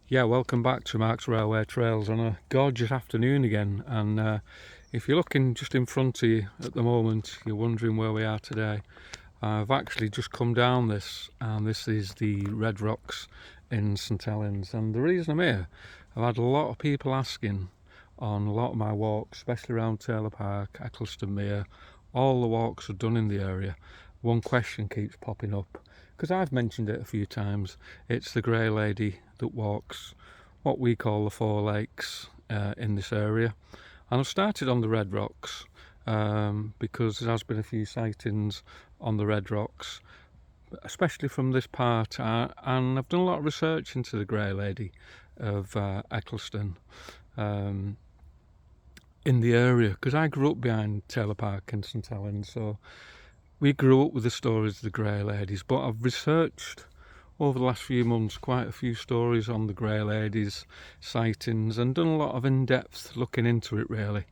Yeah, welcome back to Mark's Railway Trails on a gorgeous afternoon again. And if you're looking just in front of you at the moment, you're wondering where we are today. I've actually just come down this, and this is the Red Rocks in St Helens. And the reason I'm here, I've had a lot of people asking on a lot of my walks, especially around Taylor Park, Eccleston Mere. All the walks are done in the area. One question keeps popping up, because I've mentioned it a few times. It's the grey lady that walks what we call the Four Lakes in this area. And I've started on the Red Rocks because there has been a few sightings on the Red Rocks, especially from this part, and I've done a lot of research into the grey lady of Eccleston in the area, because I grew up behind Taylor Park in St Helens, so we grew up with the stories of the grey ladies. But I've researched over the last few months quite a few stories on the grey ladies sightings and done a lot of in-depth looking into it really.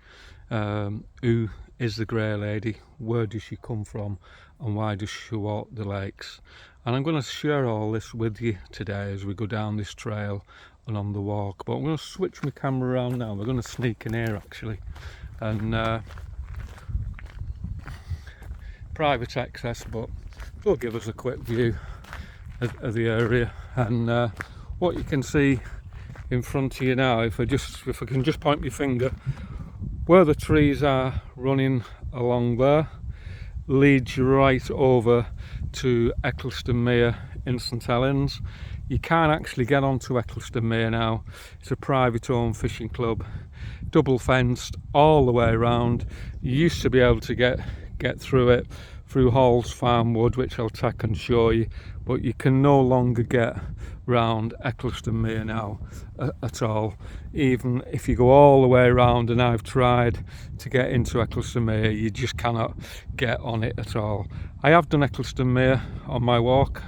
Who is the grey lady, where does she come from, and why does she walk the lakes? And I'm going to share all this with you today as we go down this trail and on the walk. But I'm going to switch my camera around now. We're going to sneak in here actually, and private access, but will give us a quick view of the area. And what you can see in front of you now, if I can just point my finger where the trees are running along there, leads you right over to Eccleston Mere in St Helens. You can't actually get onto Eccleston Mere now. It's a private owned fishing club, double fenced all the way around. You used to be able to get through it through Hall's Farm Wood, which I'll take and show you, but you can no longer get round Eccleston Mere now at all. Even if you go all the way around, and I've tried to get into Eccleston Mere, you just cannot get on it at all. I have done Eccleston Mere on my walk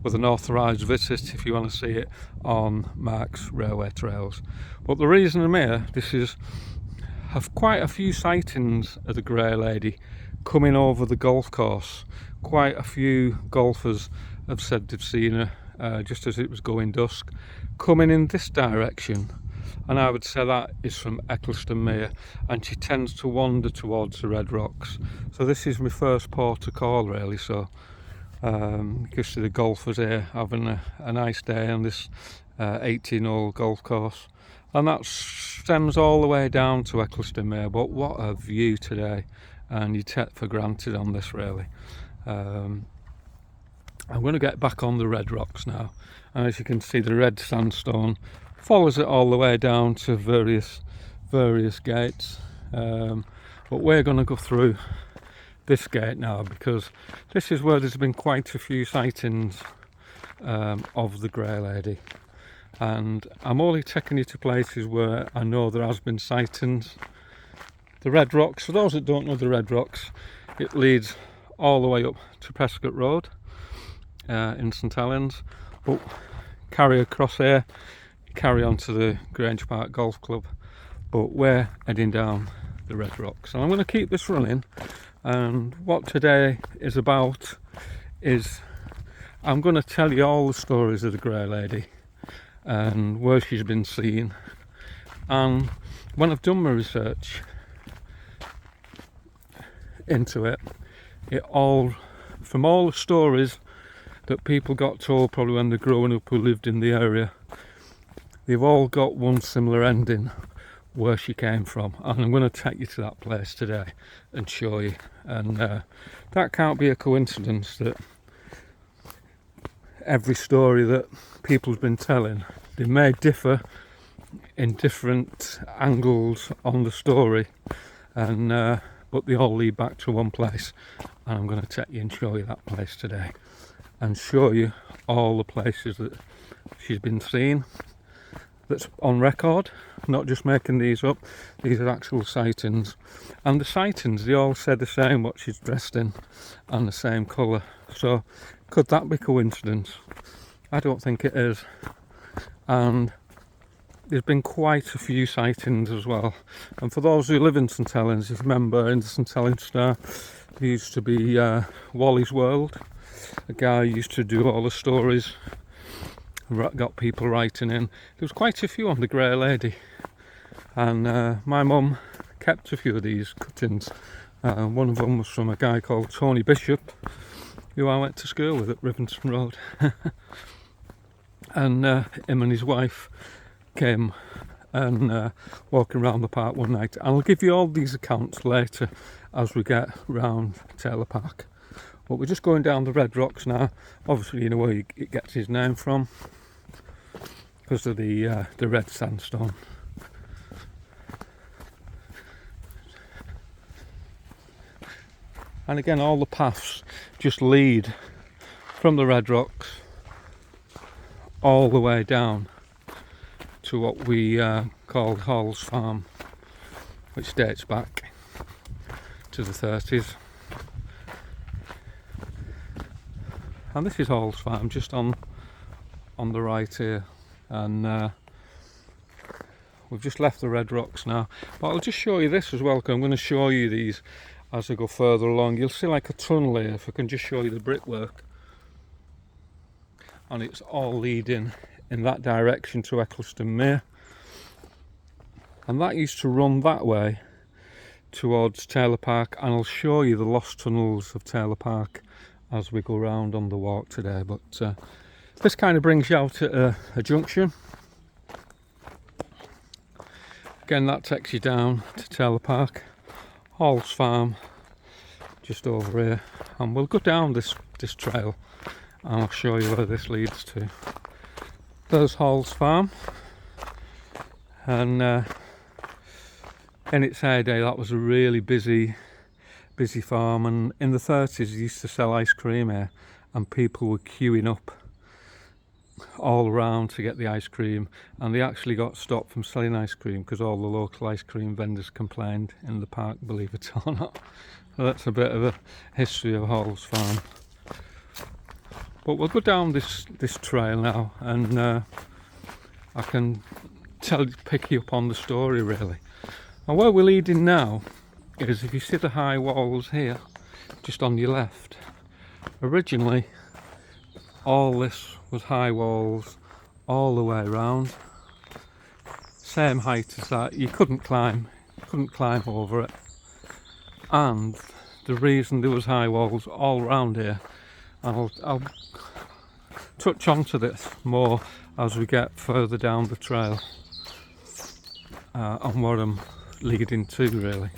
with an authorised visit, if you want to see it, on Mark's Railway Trails. But the reason I'm here, have quite a few sightings of the grey lady coming over the golf course. Quite a few golfers have said they've seen her just as it was going dusk coming in this direction, and I would say that is from Eccleston Mere, and she tends to wander towards the Red Rocks. So this is my first port of call really, so you see the golfers here having a nice day on this 18-hole golf course, and that stems all the way down to Eccleston Mere. But what a view today, and you take for granted on this really. I'm going to get back on the Red Rocks now, and as you can see, the red sandstone follows it all the way down to various gates, but we're going to go through this gate now, because this is where there's been quite a few sightings of the grey lady, and I'm only taking you to places where I know there has been sightings. The Red Rocks, for those that don't know the Red Rocks, it leads all the way up to Prescott Road in St Helens, but carry across here, carry on to the Grange Park Golf Club, but we're heading down the Red Rocks. And I'm going to keep this running, and what today is about is I'm going to tell you all the stories of the grey lady and where she's been seen. And when I've done my research into it, from all the stories that people got told probably when they're growing up who lived in the area, they've all got one similar ending, where she came from. And I'm going to take you to that place today and show you. And that can't be a coincidence that every story that people have been telling, they may differ in different angles on the story, and but they all lead back to one place. And I'm going to take you and show you that place today, and show you all the places that she's been seen, that's on record, not just making these up. These are actual sightings, and the sightings, they all say the same, what she's dressed in and the same colour. So could that be coincidence? I don't think it is. And there's been quite a few sightings as well. And for those who live in St Helens, if you remember, in the St Helens Star there used to be Wally's World, a guy who used to do all the stories got people writing in. There was quite a few on the Grey Lady, and my mum kept a few of these cuttings. One of them was from a guy called Tony Bishop, who I went to school with at Rivington Road. And him and his wife came and walking around the park one night. I'll give you all these accounts later as we get round Taylor Park. But we're just going down the Red Rocks now. Obviously, you know where it gets its name from, because of the red sandstone. And again, all the paths just lead from the Red Rocks all the way down to what we called Hall's Farm, which dates back to the 30s. And this is Hall's Farm, just on the right here. And we've just left the Red Rocks now. But I'll just show you this as well, because I'm going to show you these as I go further along. You'll see like a tunnel here, if I can just show you the brickwork. And it's all leading in that direction to Eccleston Mere. And that used to run that way towards Taylor Park, and I'll show you the lost tunnels of Taylor Park as we go round on the walk today. But this kind of brings you out at a junction. Again, that takes you down to Taylor Park. Hall's Farm just over here, and we'll go down this trail and I'll show you where this leads to. There's Hall's Farm, and in its heyday that was a really busy farm, and in the 30s they used to sell ice cream here, and people were queuing up all around to get the ice cream, and they actually got stopped from selling ice cream because all the local ice cream vendors complained in the park, believe it or not. So that's a bit of a history of Hall's Farm. But we'll go down this trail now, and I can pick you up on the story really. And where we're leading now is, if you see the high walls here just on your left, originally all this was high walls all the way around, same height as that. You couldn't climb over it. And the reason there was high walls all around here, and I'll touch onto this more as we get further down the trail on what I'm leading to really.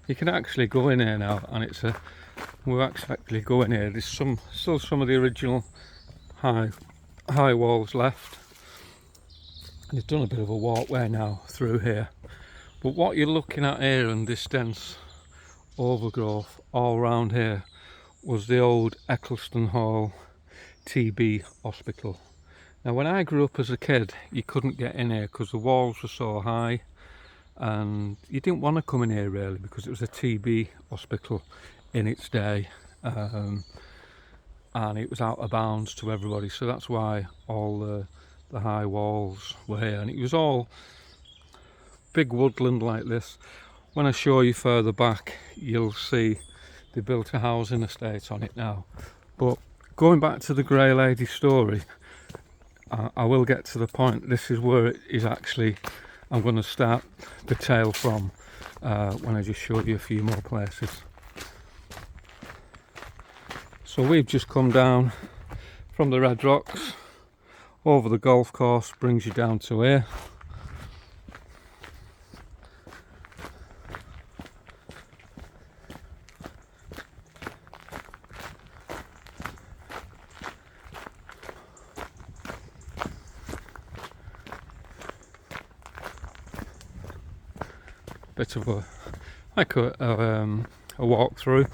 You can actually go in here now, and we're actually going here. There's still some of the original high walls left. They've done a bit of a walkway now through here. But what you're looking at here, and this dense overgrowth all around here, was the old Eccleston Hall TB hospital. Now when I grew up as a kid, you couldn't get in here because the walls were so high, and you didn't want to come in here really, because it was a TB hospital in its day, and it was out of bounds to everybody. So that's why all the high walls were here, and it was all big woodland like this. When I show you further back, you'll see they built a housing estate on it now. But going back to the Grey Lady story, I will get to the point. This is where it is actually, I'm going to start the tale from when I just show you a few more places. So we've just come down from the Red Rocks over the golf course, brings you down to here. Bit of a walk through.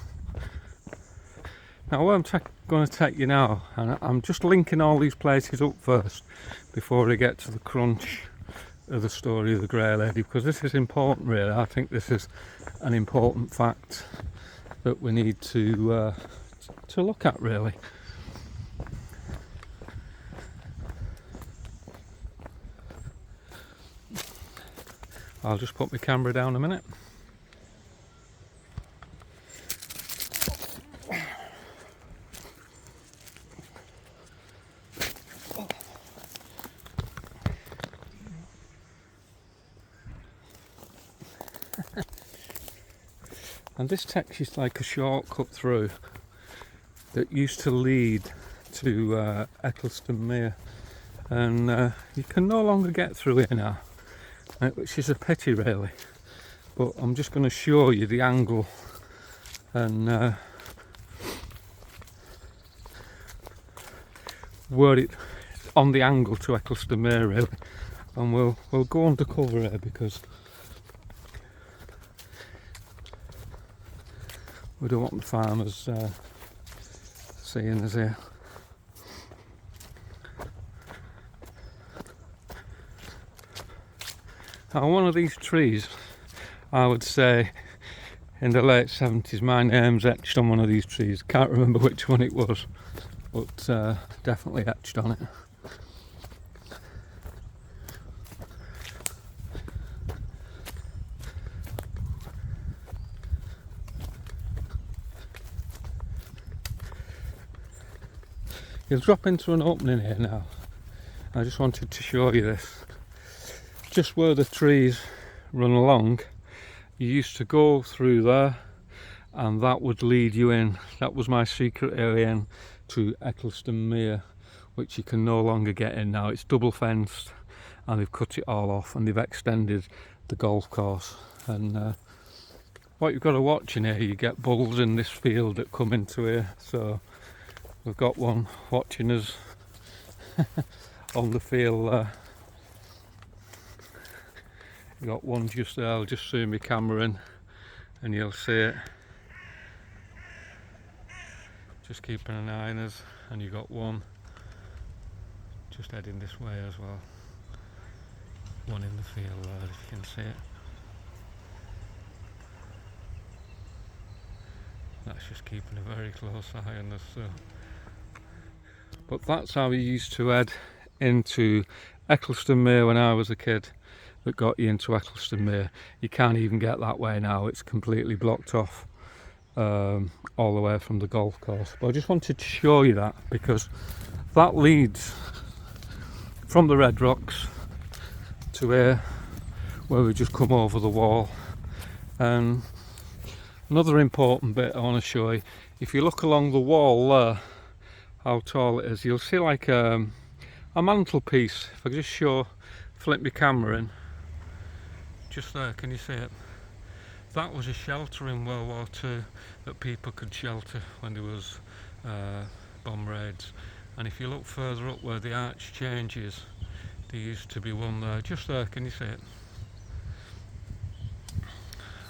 Now where I'm going to take you now, and I'm just linking all these places up first before I get to the crunch of the story of the Grey Lady, because this is important really. I think this is an important fact that we need to look at really. I'll just put my camera down a minute. and this takes you like a shortcut through that used to lead to Eccleston Mere, and you can no longer get through here now, which is a pity really, but I'm just going to show you the angle and where it on the angle to Eccleston Mere really, and we'll go undercover here because we don't want the farmers seeing us here. Now, one of these trees, I would say in the late 70s, my name's etched on one of these trees. Can't remember which one it was, but definitely etched on it. You'll drop into an opening here now. I just wanted to show you this. Just where the trees run along, you used to go through there and that would lead you in. That was my secret area in to Eccleston Mere, which you can no longer get in now. It's double fenced and they've cut it all off and they've extended the golf course. And what you've got to watch in here, you get bulls in this field that come into here. So we've got one watching us on the field there. You've got one just there. I'll just zoom my camera in and you'll see it. Just keeping an eye on us, and you've got one just heading this way as well. One in the field there, if you can see it. That's just keeping a very close eye on us. So. But that's how we used to head into Eccleston Mere when I was a kid. That got you into Eccleston Mere. You can't even get that way now. It's completely blocked off all the way from the golf course. But I just wanted to show you that because that leads from the Red Rocks to here, where we just come over the wall. And another important bit I want to show you, if you look along the wall there, how tall it is, you'll see like a mantelpiece. If I just flip my camera in, just there, can you see it? That was a shelter in World War II that people could shelter when there was bomb raids. And if you look further up where the arch changes, there used to be one there, just there, can you see it?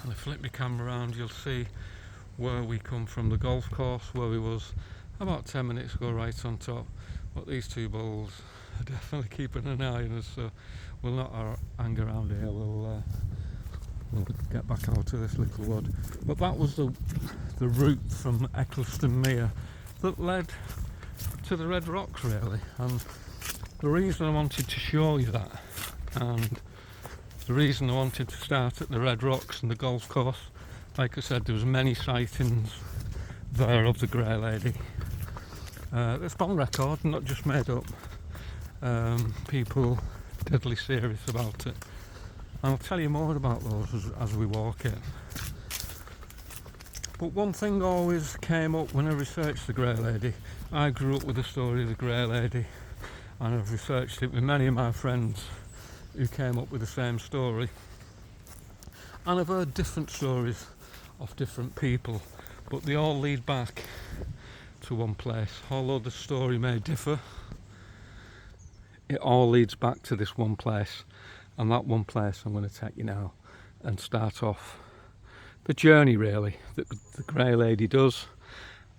And I flip my camera around, you'll see where we come from, the golf course where we was about 10 minutes ago, right on top. But these two bulls are definitely keeping an eye on us, so we'll not hang around here. We'll get back out to this little wood. But that was the route from Eccleston Mere that led to the Red Rocks really. And the reason I wanted to show you that, and the reason I wanted to start at the Red Rocks and the golf course, like I said, there was many sightings there of the Grey Lady. It's on record, not just made up. People deadly serious about it, and I'll tell you more about those as we walk in. But one thing always came up when I researched the Grey Lady. I grew up with the story of the Grey Lady, and I've researched it with many of my friends who came up with the same story, and I've heard different stories of different people, but they all lead back to one place. Although the story may differ, it all leads back to this one place, and that one place I'm going to take you now and start off the journey really that the Grey Lady does.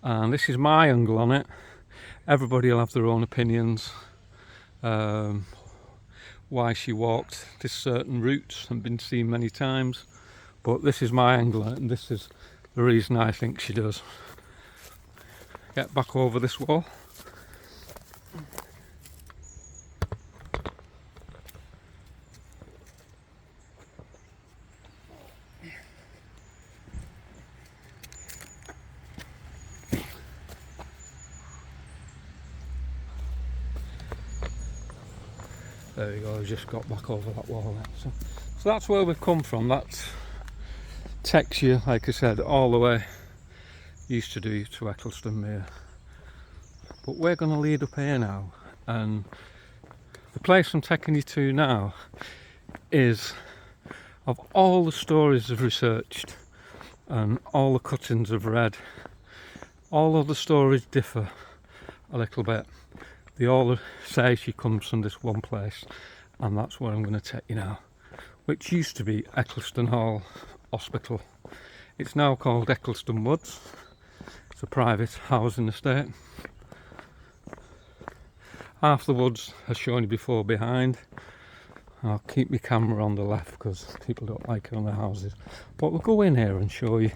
And this is my angle on it. Everybody will have their own opinions why she walked this certain route and been seen many times, but this is my angle on it, and this is the reason I think she does. Get back over this wall. There we go, I've just got back over that wall now. So that's where we've come from. That's takes you, like I said, all the way, used to do, to Eccleston Mere. But we're going to lead up here now, and the place I'm taking you to now is, of all the stories I've researched and all the cuttings I've read, all of the stories differ a little bit. They all say she comes from this one place, and that's where I'm going to take you now, which used to be Eccleston Hall Hospital. It's now called Eccleston Woods. It's a private housing estate. Half the woods, as shown you before, behind. I'll keep my camera on the left because people don't like it on the houses. But we'll go in here and show you.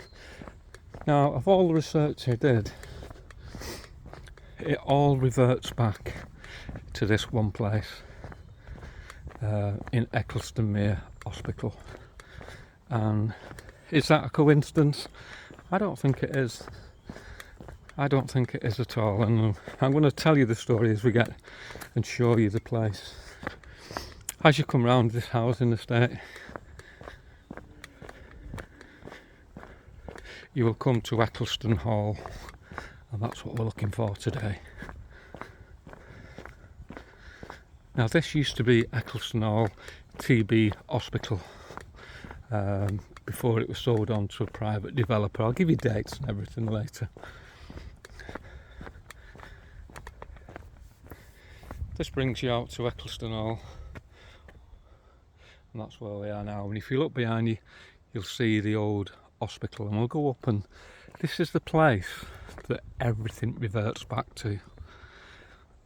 Now, of all the research I did, it all reverts back to this one place in Eccleston Mere Hospital. And is that a coincidence? I don't think it is. I don't think it is at all, and I'm going to tell you the story as we get and show you the place. As you come round this housing estate, you will come to Eccleston Hall, and that's what we're looking for today. Now, this used to be Eccleston Hall TB Hospital before it was sold on to a private developer. I'll give you dates and everything later. This brings you out to Eccleston Hall, and that's where we are now. And if you look behind you, you'll see the old hospital, and we'll go up, and this is the place that everything reverts back to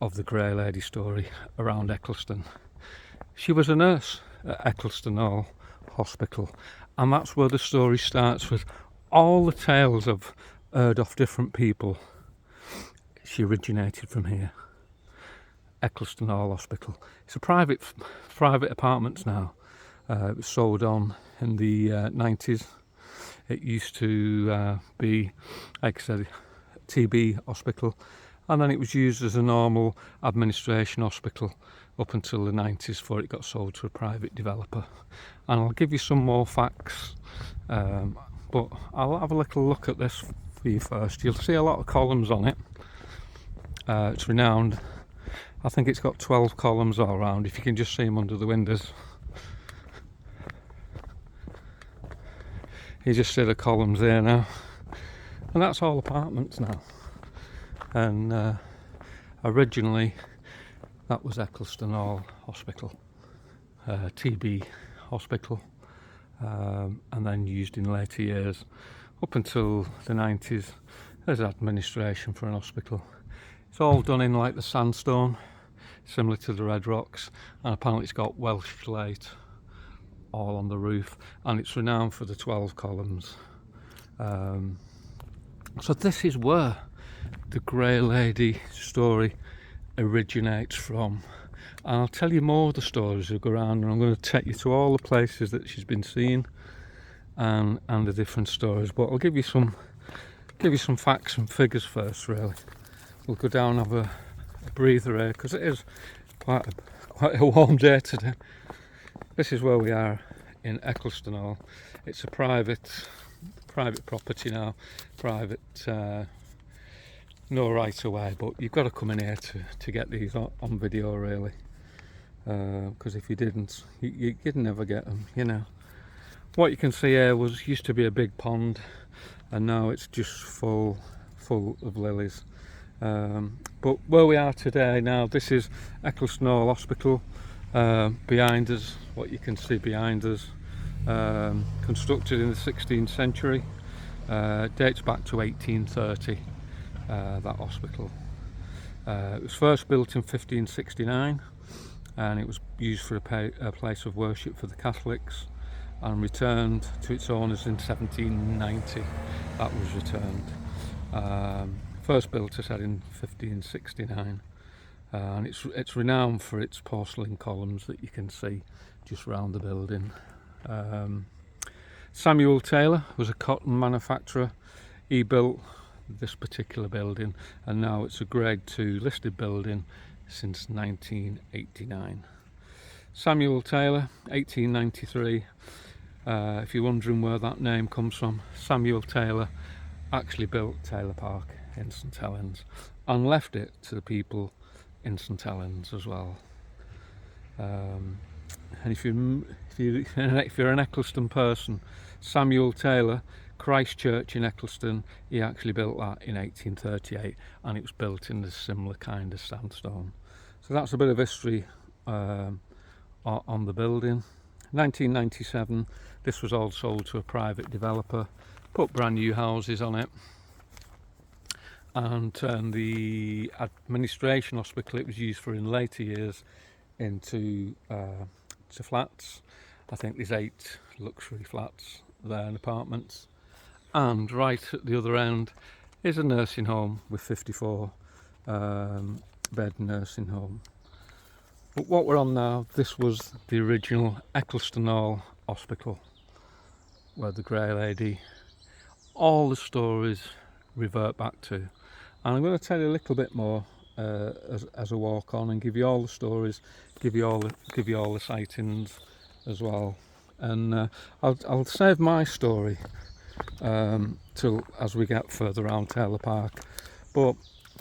of the Grey Lady story around Eccleston. She was a nurse at Eccleston Hall Hospital, and that's where the story starts, with all the tales I've heard off different people. She originated from here, Eccleston Hall Hospital. It's a private apartments now. It was sold on in the 90s. It used to be, like I said, TB hospital, and then it was used as a normal administration hospital up until the 90s before it got sold to a private developer. And I'll give you some more facts, but I'll have a little look at this for you first. You'll see a lot of columns on it. It's renowned. I think it's got 12 columns all around, if you can just see them under the windows. You just see the columns there now, and that's all apartments now. And originally that was Eccleston Hall Hospital, TB hospital, and then used in later years up until the 90s as administration for an hospital. It's all done in like the sandstone, similar to the Red Rocks, and apparently it's got Welsh slate all on the roof, and it's renowned for the 12 columns. So this is where the Grey Lady story originates from, and I'll tell you more of the stories that go around, and I'm going to take you to all the places that she's been seen and the different stories. But I'll give you some facts and figures first. Really, we'll go down and have a breather here because it is quite a warm day today. This is where we are in Eccleston Hall. It's a private property now, private, no right away, but you've got to come in here to get these on video, really, because if you didn't, you'd never get them, you know. What you can see here used to be a big pond, and now it's just full of lilies. But where we are today now, this is Eccleston Hall Hospital. Behind us, what you can see behind us, constructed in the 16th century, dates back to 1830, that hospital. It was first built in 1569, and it was used for a place of worship for the Catholics, and returned to its owners in 1790. That was returned. First built, I said, in 1569. And it's renowned for its porcelain columns that you can see just round the building. Samuel Taylor was a cotton manufacturer. He built this particular building, and now it's a Grade 2 listed building since 1989. Samuel Taylor, 1893. If you're wondering where that name comes from, Samuel Taylor actually built Taylor Park in St Helens and left it to the people in St Helens as well. And if you're an Eccleston person, Samuel Taylor, Christ Church in Eccleston, he actually built that in 1838, and it was built in a similar kind of sandstone. So that's a bit of history on the building. 1997, this was all sold to a private developer, put brand new houses on it, and turned the administration hospital it was used for in later years into to flats. I think there's 8 luxury flats there and apartments, and right at the other end is a nursing home with 54 bed nursing home. But what we're on now, this was the original Eccleston Hall Hospital, where the Grey Lady, all the stories revert back to. And I'm going to tell you a little bit more as I walk on, and give you all the stories, give you all the sightings as well. And I'll save my story till as we get further around Taylor Park. But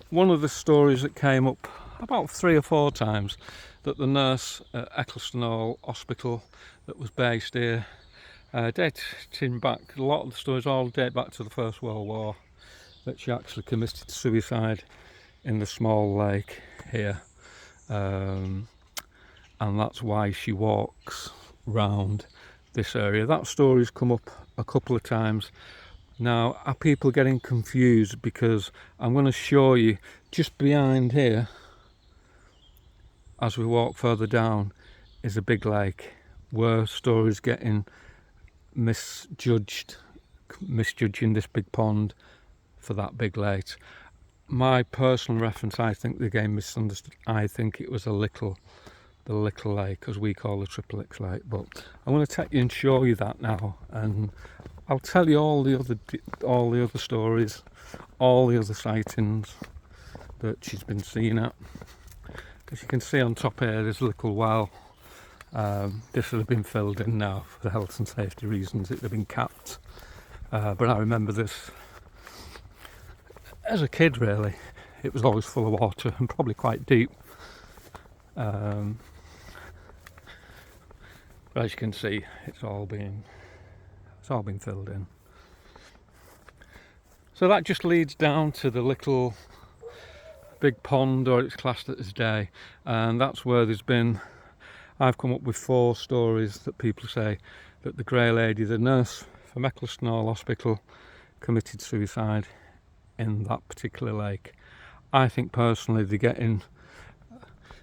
one of the stories that came up about 3 or 4 times, that the nurse at Eccleston Hall Hospital that was based here, dating back, a lot of the stories all date back to the First World War, that she actually committed suicide in the small lake here, and that's why she walks round this area. That story's come up a couple of times. Now, are people getting confused? Because I'm going to show you just behind here, as we walk further down, is a big lake where stories getting misjudging this big pond for that big lake. My personal reference, I think the game misunderstood. I think it was the little lake, as we call the Triple X lake. But I'm going to take you and show you that now, and I'll tell you all the other stories, all the other sightings that she's been seen at. As you can see on top here, there's a little well. This would have been filled in now for the health and safety reasons. It would have been capped, but I remember this as a kid. Really, it was always full of water and probably quite deep. But as you can see, it's all been filled in. So that just leads down to the little big pond, or it's classed as day, and that's where I've come up with 4 stories that people say that the Grey Lady, the nurse from Eccleston Hall Hospital, committed suicide in that particular lake. I think personally they're getting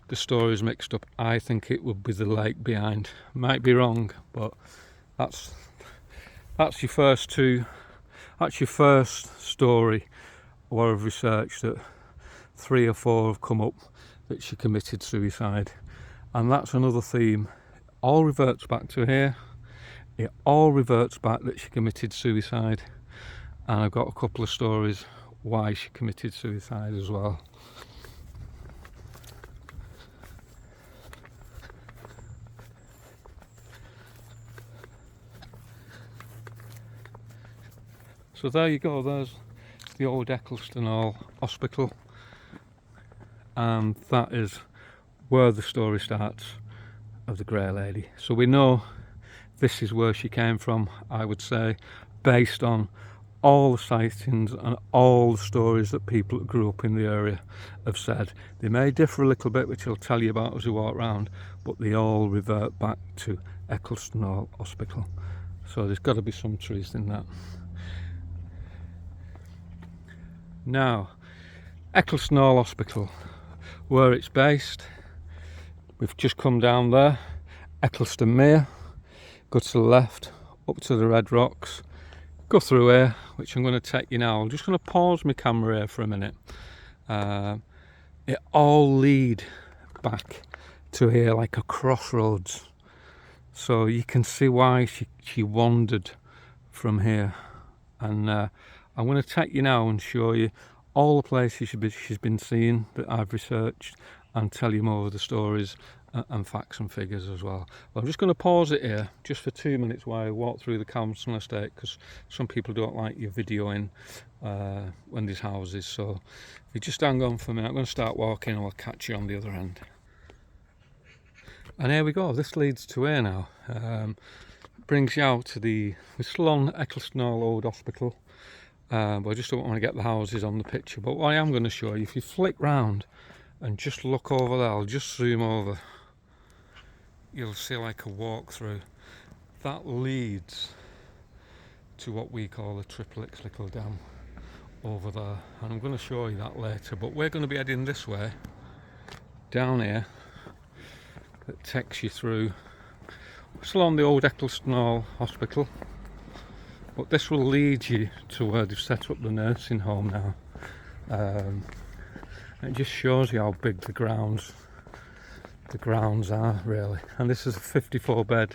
the stories mixed up. I think it would be the lake behind. Might be wrong, but that's your first story where I've researched that 3 or 4 have come up that she committed suicide. And that's another theme. All reverts back to here. It all reverts back that she committed suicide. And I've got a couple of stories why she committed suicide as well. So there you go, there's the old Eccleston Hall Hospital, and that is where the story starts of the Grey Lady. So we know this is where she came from, I would say, based on all the sightings and all the stories that people that grew up in the area have said. They may differ a little bit, which I'll tell you about as we walk around, but they all revert back to Eccleston Hall Hospital. So there's got to be some truth in that. Now, Eccleston Hall Hospital, where it's based, we've just come down there, Eccleston Mere, go to the left, up to the Red Rocks, go through here, which I'm going to take you now. I'm just going to pause my camera here for a minute. It all lead back to here like a crossroads, so you can see why she wandered from here. And I'm going to take you now and show you all the places she's been seen that I've researched, and tell you more of the stories and facts and figures as well. But I'm just going to pause it here just for 2 minutes while I walk through the council estate, because some people don't like you videoing when there's houses. So if you just hang on for a minute, I'm going to start walking and I'll catch you on the other end. And here we go, this leads to here now. Brings you out to we're still on Eccleston Old Hospital, but I just don't want to get the houses on the picture. But what I am going to show you, if you flick round and just look over there, I'll just zoom over, you'll see like a walk-through. That leads to what we call the Triple Ixtlickle Dam over there, and I'm going to show you that later. But we're going to be heading this way, down here, that takes you through. We're still on the old Eccleston Hall Hospital, but this will lead you to where they've set up the nursing home now. It just shows you how big the grounds are, really. And this is a 54-bed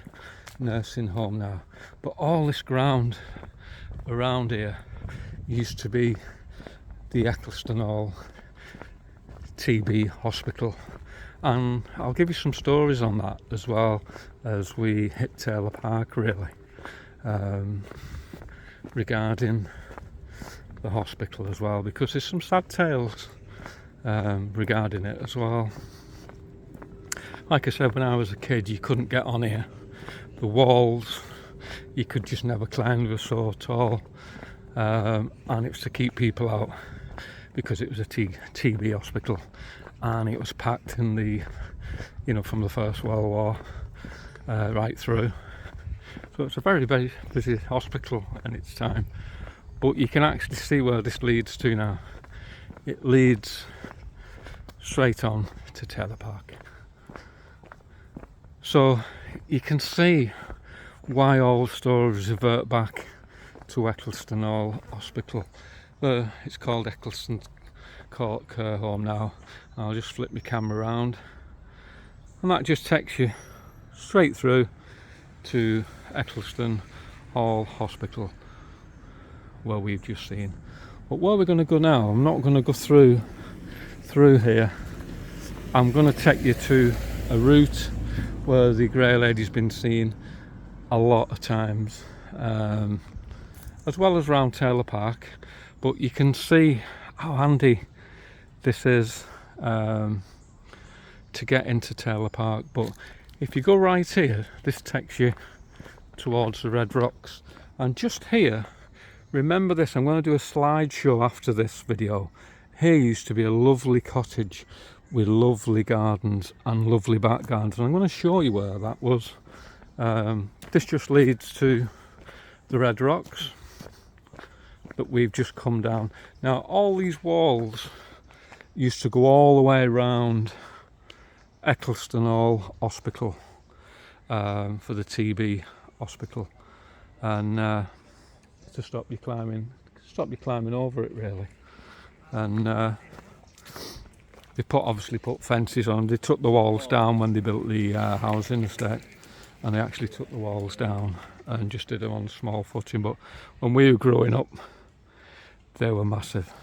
nursing home now. But all this ground around here used to be the Eccleston Hall TB Hospital. And I'll give you some stories on that as well as we hit Taylor Park, really, regarding the hospital as well, because there's some sad tales regarding it as well. Like I said, when I was a kid, you couldn't get on here. The walls, you could just never climb, they were so tall, and it was to keep people out, because it was a TB hospital, and it was packed in the, from the First World War right through. So it's a very, very busy hospital in its time. But you can actually see where this leads to now. It leads straight on to Taylor Park. So you can see why all the stories revert back to Eccleston Hall Hospital. It's called Eccleston Court Care Home now. I'll just flip my camera around, and that just takes you straight through to Eccleston Hall Hospital, where we've just seen. But where we're going to go now, I'm not going to go through here. I'm going to take you to a route where the Grey Lady's been seen a lot of times, as well as around Taylor Park. But you can see how handy this is to get into Taylor Park. But if you go right here, this takes you towards the Red Rocks. And just here, remember this, I'm going to do a slideshow after this video. Here used to be a lovely cottage with lovely gardens and lovely back gardens, and I'm going to show you where that was. This just leads to the Red Rocks that we've just come down. Now all these walls used to go all the way around Eccleston Hall Hospital for the TB hospital, and to stop you climbing over it, really. And they obviously put fences on. They took the walls down when they built the housing estate, and they actually took the walls down and just did them on small footing. But when we were growing up, they were massive.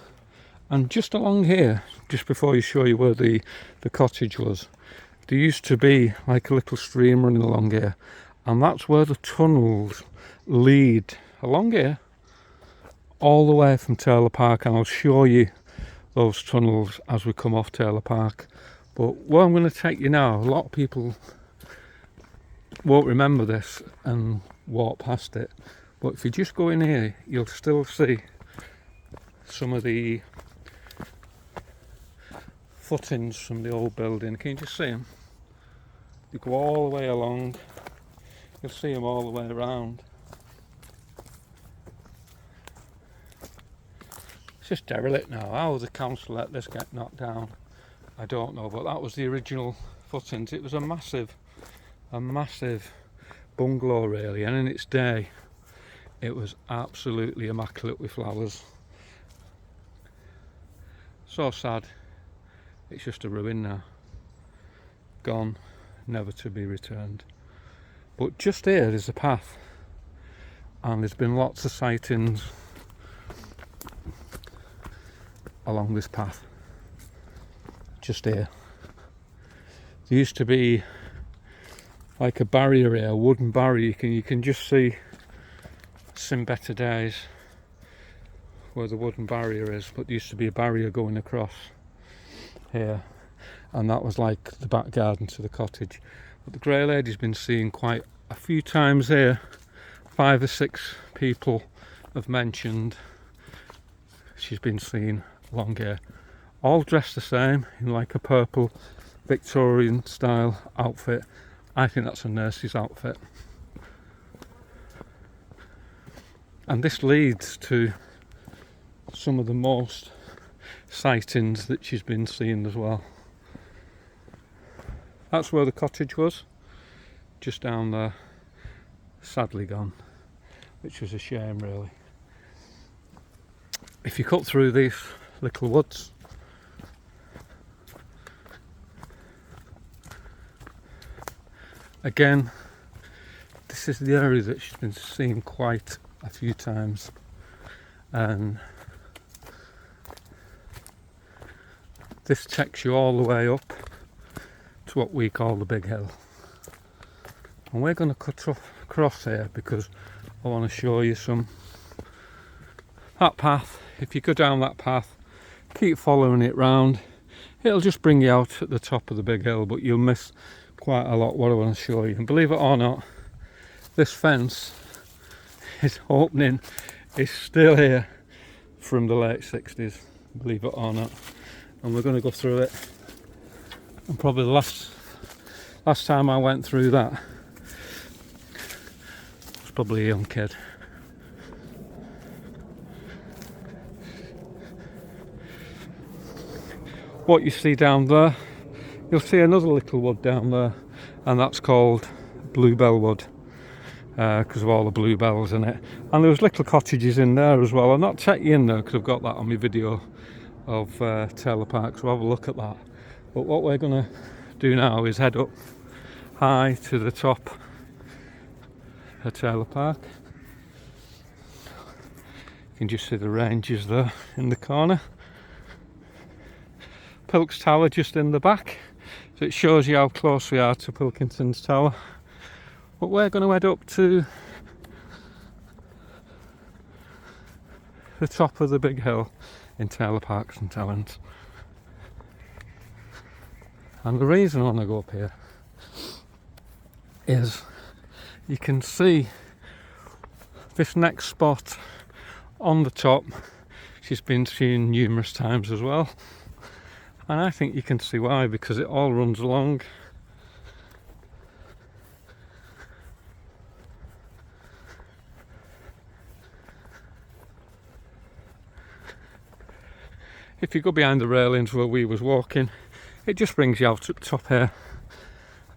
And just along here, just before you show you where the cottage was, there used to be like a little stream running along here, and that's where the tunnels lead along here all the way from Taylor Park, and I'll show you those tunnels as we come off Taylor Park. But where I'm going to take you now, a lot of people won't remember this and walk past it, but if you just go in here, you'll still see some of the footings from the old building. Can you just see them? You go all the way along, you'll see them all the way around. It's just derelict now. How the council let this get knocked down, I don't know, but that was the original footings. It was a massive bungalow, really, and in its day it was absolutely immaculate with flowers. So sad, it's just a ruin now, gone, never to be returned. But just here is a path, and there's been lots of sightings along this path, just here. There used to be like a barrier here, a wooden barrier. You can just see some better days where the wooden barrier is, but there used to be a barrier going across here, and that was like the back garden to the cottage. But the grey lady's been seen quite a few times here. 5 or 6 people have mentioned she's been seen along here, all dressed the same in like a purple Victorian style outfit. I think that's a nurse's outfit. And this leads to some of the most sightings that she's been seen as well. That's where the cottage was, just down there, sadly gone, which was a shame really. If you cut through these little woods, again, this is the area that she's been seen quite a few times, and this takes you all the way up to what we call the Big Hill, and we're going to cut across here because I want to show you that path. If you go down that path, keep following it round, it'll just bring you out at the top of the Big Hill, but you'll miss quite a lot what I want to show you. And believe it or not, this fence is opening is still here from the late 60s, believe it or not, and we're going to go through it. And probably the last time I went through that, I was probably a young kid. What you see down there, you'll see another little wood down there, and that's called Bluebell Wood, because of all the bluebells in it. And there was little cottages in there as well. I'll not take you in there because I've got that on my video of Taylor Park, so have a look at that. But what we're going to do now is head up high to the top of Taylor Park. You can just see the ranges there in the corner. Pilk's Tower just in the back, so it shows you how close we are to Pilkington's Tower. But we're going to head up to the top of the Big Hill in Taylor Park, St Helens. And the reason I want to go up here is you can see this next spot on the top. She's been seen numerous times as well, and I think you can see why, because it all runs along. If you go behind the railings where we was walking, it just brings you out at the top here,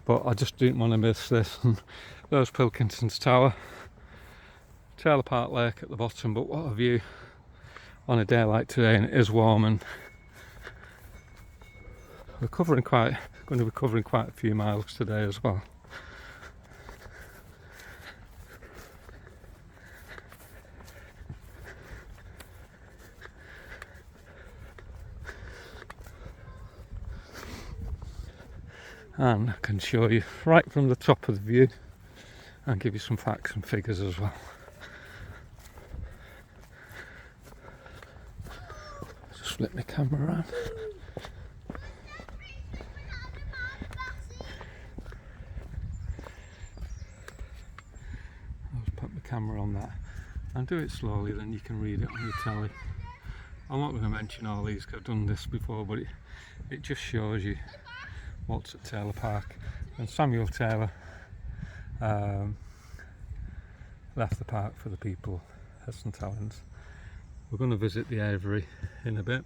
but I just didn't want to miss this. And there's Pilkington's Tower, Taylor Park Lake at the bottom. But what a view on a day like today, and it is warm, and we're going to be covering quite a few miles today as well. And I can show you right from the top of the view and give you some facts and figures as well. Just flip my camera around. I'll just put my camera on that and do it slowly, then you can read it on your telly. I'm not going to mention all these because I've done this before, but it just shows you what's at Taylor Park. And Samuel Taylor left the park for the people at St Helens. We're going to visit the Aviary in a bit,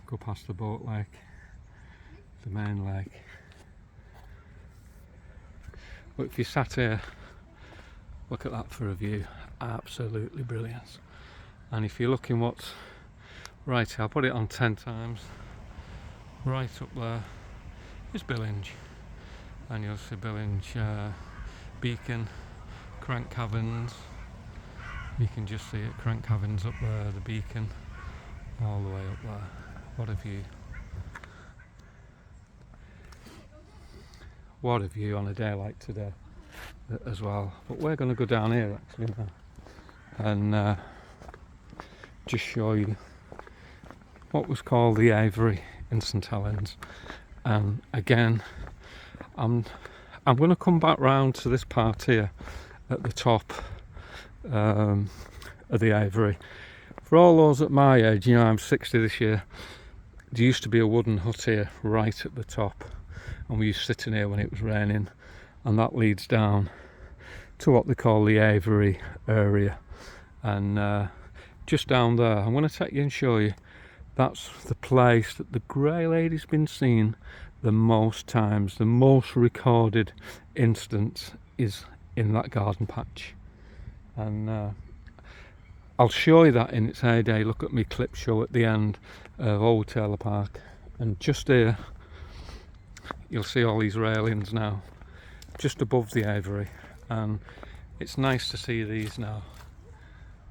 go past the boat lake, the main lake. But if you sat here, look at that for a view, absolutely brilliant. And if you're looking what's right here, I'll put it on 10 times. Right up there is Billinge, and you'll see Billinge Beacon, Crank Caverns. You can just see it, Crank Caverns up there, the beacon all the way up there. What a view. What a view on a day like today as well. But we're going to go down here actually now and just show you what was called the Aviary in St Helens. And again, I'm going to come back round to this part here at the top of the Aviary. For all those at my age, you know, I'm 60 this year, there used to be a wooden hut here right at the top, and we used to sit in here when it was raining, and that leads down to what they call the Aviary area. And just down there, I'm going to take you and show you, that's the place that the Grey Lady's been seen the most times. The most recorded instance is in that garden patch, and I'll show you that in its heyday. Look at me clip show at the end of Old Taylor Park, and just here you'll see all these railings now just above the Aviary, and it's nice to see these now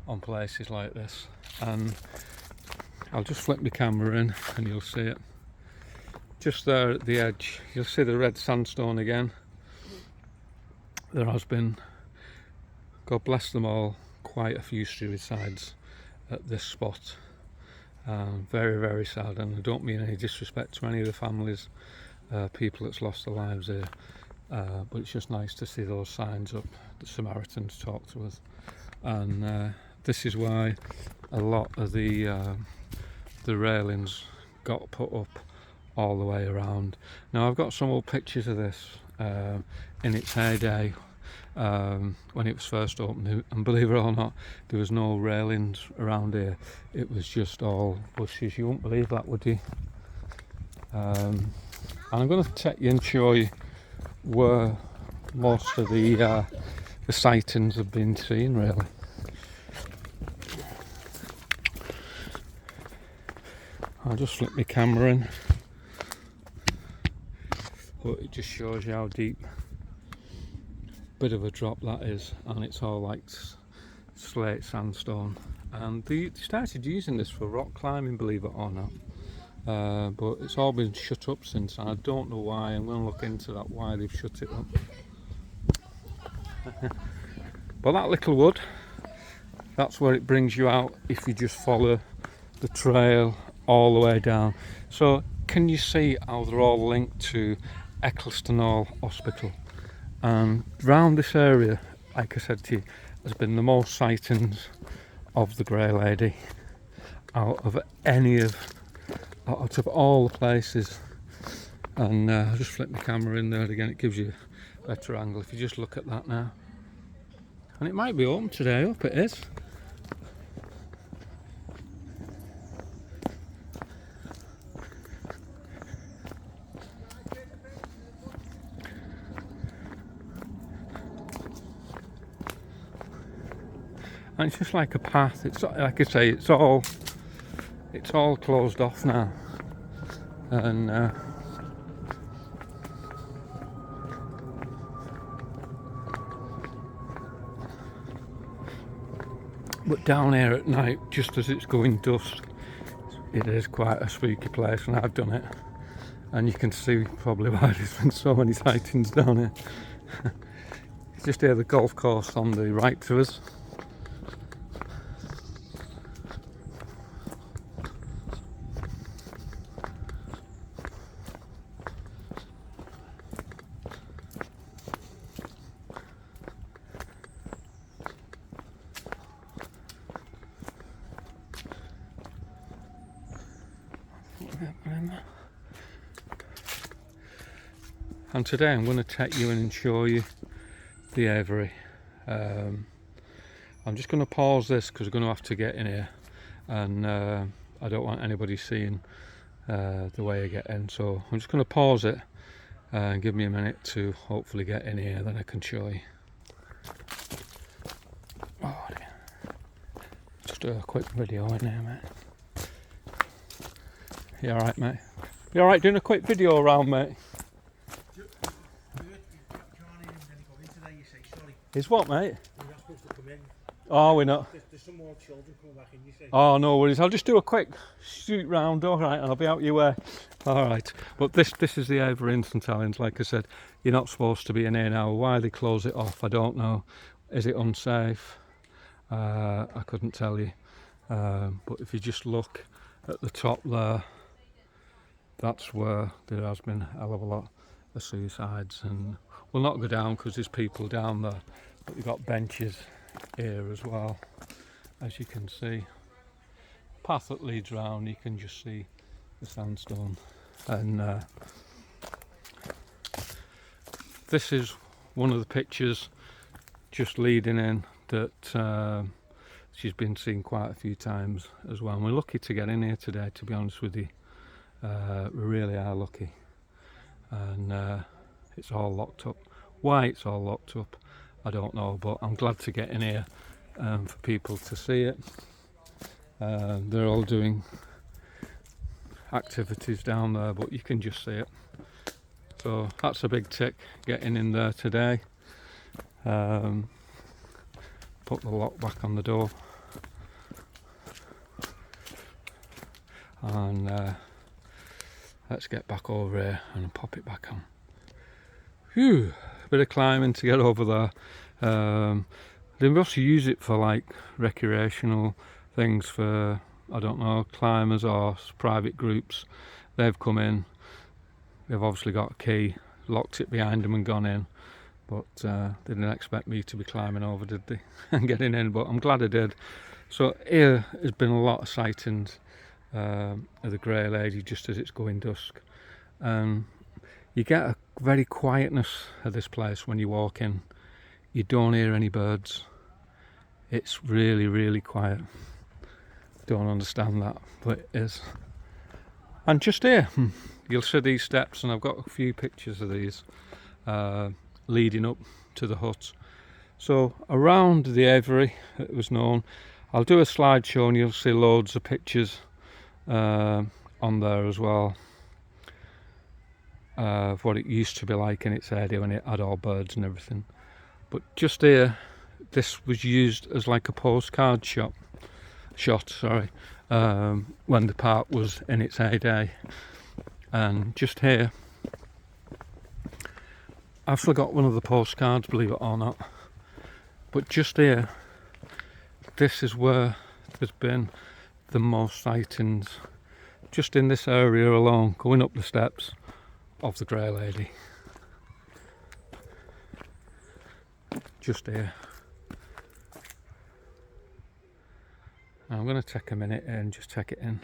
on places like this. And I'll just flip my camera in and you'll see it just there at the edge. You'll see the red sandstone again. There has been, God bless them all, quite a few suicides at this spot. Very, very sad, and I don't mean any disrespect to any of the families, people that's lost their lives here, but it's just nice to see those signs up. The Samaritans talk to us, and this is why a lot of the railings got put up all the way around. Now I've got some old pictures of this in its heyday, when it was first opened, and believe it or not, there was no railings around here. It was just all bushes. You wouldn't believe that, would you? And I'm going to take you and show you where most of the sightings have been seen, really. I'll just flip my camera in, but it just shows you how deep, bit of a drop that is, and it's all like slate sandstone. And they started using this for rock climbing, believe it or not, but it's all been shut up since, and I don't know why. I'm going to look into that, why they've shut it up. But that little wood, that's where it brings you out if you just follow the trail all the way down. So can you see how they're all linked to Eccleston Hospital? And round this area, like I said to you, there's been the most sightings of the Grey Lady out of all the places. And I'll just flip my camera in there again, it gives you a better angle if you just look at that now. And it might be open today, I hope it is. And it's just like a path. It's like I say, it's all closed off now, and but down here at night, just as it's going dusk, it is quite a spooky place, and I've done it, and you can see probably why there's been so many sightings down here. It's just here, the golf course on the right to us. And today I'm going to take you in and show you the Aviary. I'm just going to pause this because we're going to have to get in here, and I don't want anybody seeing the way I get in, so I'm just going to pause it and give me a minute to hopefully get in here, then I can show you. Oh dear. Just do a quick video in there, mate. You alright, mate? You alright doing a quick video around, mate? Is what, mate? You're not supposed to come in. Oh, we're not. There's some more children coming back in, you see. Oh, no worries. I'll just do a quick shoot round, all right, and I'll be out your way. All right. But this is the Avery in St Helens. Like I said, you're not supposed to be in here now. Why they close it off, I don't know. Is it unsafe? I couldn't tell you. But if you just look at the top there, that's where there has been a hell of a lot of suicides. And we'll not go down because there's people down there. But you've got benches here as well, as you can see. Path that leads round, you can just see the sandstone. And this is one of the pictures just leading in that she's been seen quite a few times as well. And we're lucky to get in here today, to be honest with you. We really are lucky. And it's all locked up. Why it's all locked up, I don't know, but I'm glad to get in here for people to see it. They're all doing activities down there, but you can just see it. So that's a big tick, getting in there today. Put the lock back on the door. And let's get back over here and pop it back on. Phew, a bit of climbing to get over there. They must use it for like recreational things for, I don't know, climbers or private groups. They've come in, they've obviously got a key, locked it behind them and gone in. But they didn't expect me to be climbing over, did they? And getting in, but I'm glad I did. So here has been a lot of sightings of the Grey Lady just as it's going dusk. You get a very quietness of this place when you walk in. You don't hear any birds. It's really, really quiet. Don't understand that, but it is. And just here, you'll see these steps, and I've got a few pictures of these leading up to the hut. So around the Avery, it was known. I'll do a slideshow and you'll see loads of pictures on there as well of what it used to be like in its area when it had all birds and everything. But just here, this was used as like a postcard shot, when the park was in its heyday. And just here, I've forgot one of the postcards, believe it or not, but just here, this is where there's been the most sightings, just in this area alone, going up the steps of the Grey Lady. Just here. I'm going to take a minute and just take it in.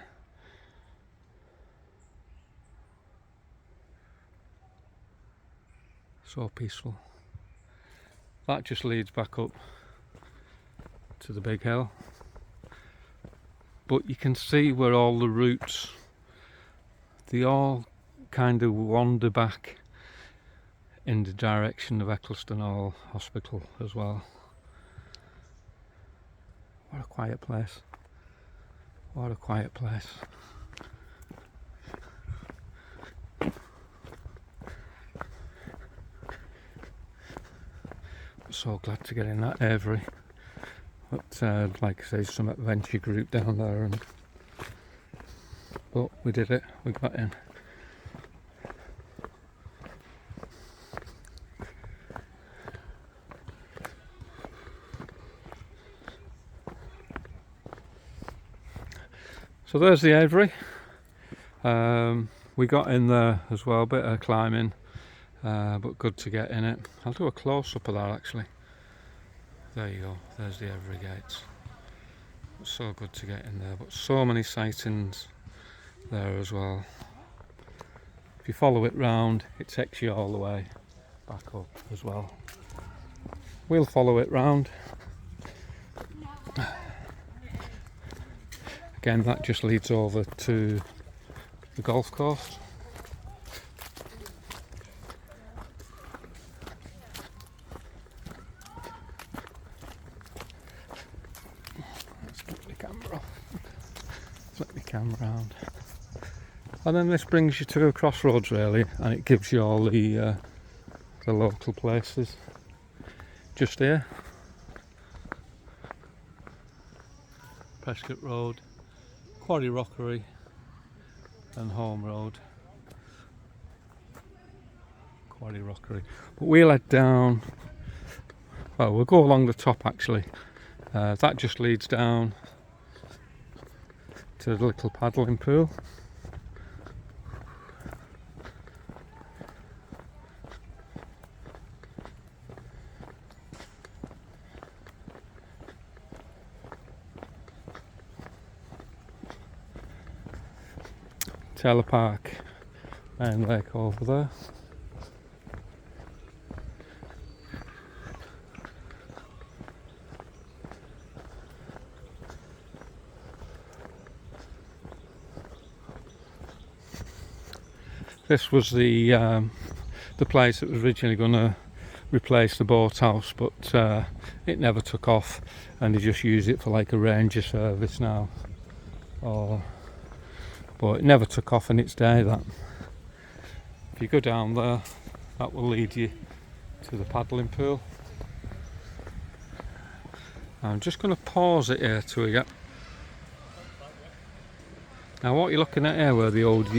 So peaceful. That just leads back up to the big hill. But you can see where all the routes, they all kind of wander back in the direction of Eccleston Hall Hospital as well. What a quiet place. What a quiet place. So glad to get in that Avery. But like I say, some adventure group down there, but we did it, we got in. So there's the Avery. We got in there as well, a bit of climbing, but good to get in it. I'll do a close-up of that actually. There you go, there's the Avery gates. It's so good to get in there, but so many sightings there as well. If you follow it round, it takes you all the way back up as well. We'll follow it round. Again, that just leads over to the golf course. Let's get the camera off. Flip the camera around. And then this brings you to a crossroads really, and it gives you all the local places. Just here. Prescott Road, Quarry Rockery and Home Road. Quarry Rockery. But we'll head down, well, we'll go along the top actually. That just leads down to the little paddling pool. Taylor Park and lake over there. This was the place that was originally going to replace the boathouse, but it never took off, and they just use it for like a ranger service now. But it never took off in its day. That if you go down there, that will lead you to the paddling pool. I'm just going to pause it here till we get. Now what you're looking at here, where the old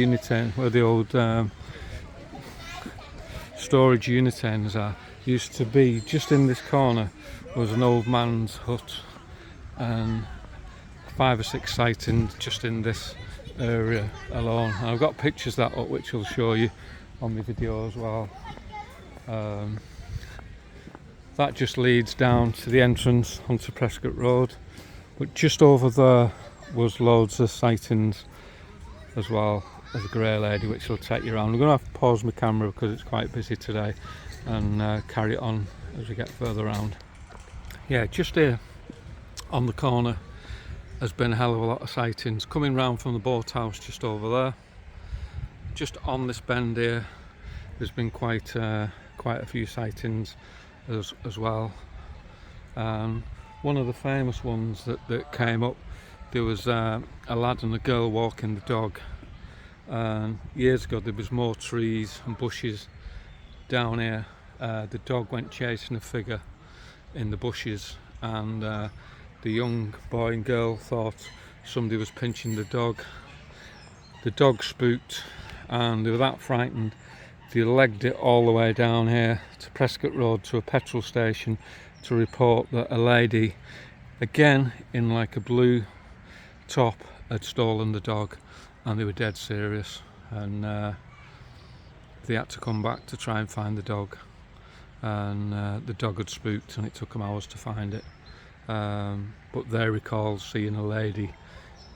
storage unit ends are, used to be just in this corner was an old man's hut, and 5 or 6 sightings just in this area alone. And I've got pictures of that up which I'll show you on the video as well. That just leads down to the entrance onto Prescott Road, but just over there was loads of sightings as well as a grey lady, which will take you around. I'm going to have to pause my camera because it's quite busy today, and carry it on as we get further around. Yeah, just here on the corner has been a hell of a lot of sightings coming round from the boathouse just over there. Just on this bend here there's been quite a few sightings as well. One of the famous ones that came up, there was a lad and a girl walking the dog, and years ago there was more trees and bushes down here. The dog went chasing a figure in the bushes, and the young boy and girl thought somebody was pinching the dog. The dog spooked and they were that frightened they legged it all the way down here to Prescott Road to a petrol station to report that a lady, again in like a blue top, had stolen the dog, and they were dead serious, and they had to come back to try and find the dog, and the dog had spooked and it took them hours to find it. But they recall seeing a lady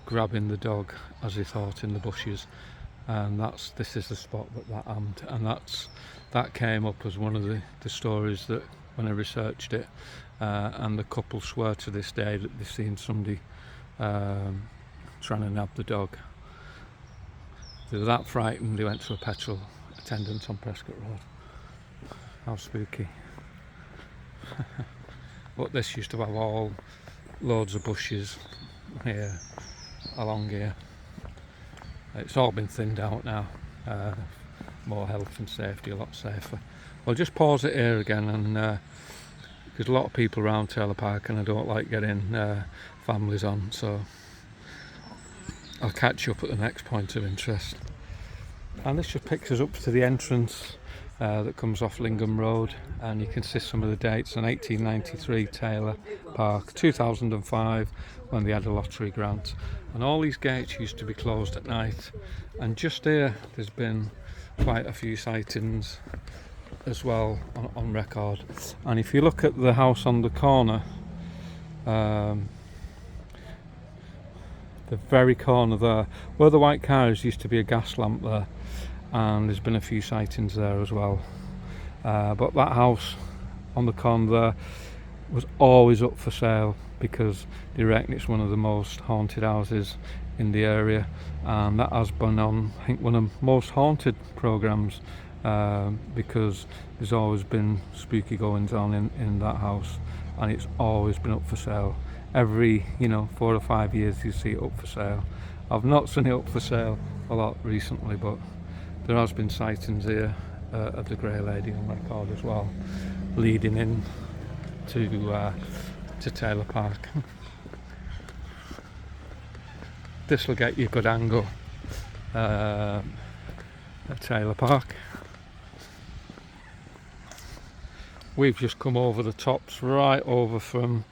grabbing the dog, as they thought, in the bushes, and this is the spot that happened, and that came up as one of the stories that when I researched it, and the couple swear to this day that they've seen somebody trying to nab the dog. They were that frightened they went to a petrol attendant on Prescott Road. How spooky. But this used to have all loads of bushes here, along here. It's all been thinned out now, more health and safety, a lot safer. I'll just pause it here again, and because a lot of people around Taylor Park and I don't like getting families on, so I'll catch you up at the next point of interest. And this just picks us up to the entrance that comes off Lingham Road, and you can see some of the dates: on 1893 Taylor Park, 2005 when they had a lottery grant, and all these gates used to be closed at night. And just here there's been quite a few sightings as well on record. And if you look at the house on the corner, the very corner there where the white car is, used to be a gas lamp there, and there's been a few sightings there as well. But that house on the corner there was always up for sale because they reckon it's one of the most haunted houses in the area, and that has been on, I think, one of the most haunted programs, because there's always been spooky goings on in that house, and it's always been up for sale. Every 4 or 5 years you see it up for sale. I've not seen it up for sale a lot recently, but there has been sightings here of the Grey Lady on record as well, leading in to Taylor Park. this will get you a good angle at Taylor Park. We've just come over the tops, right over from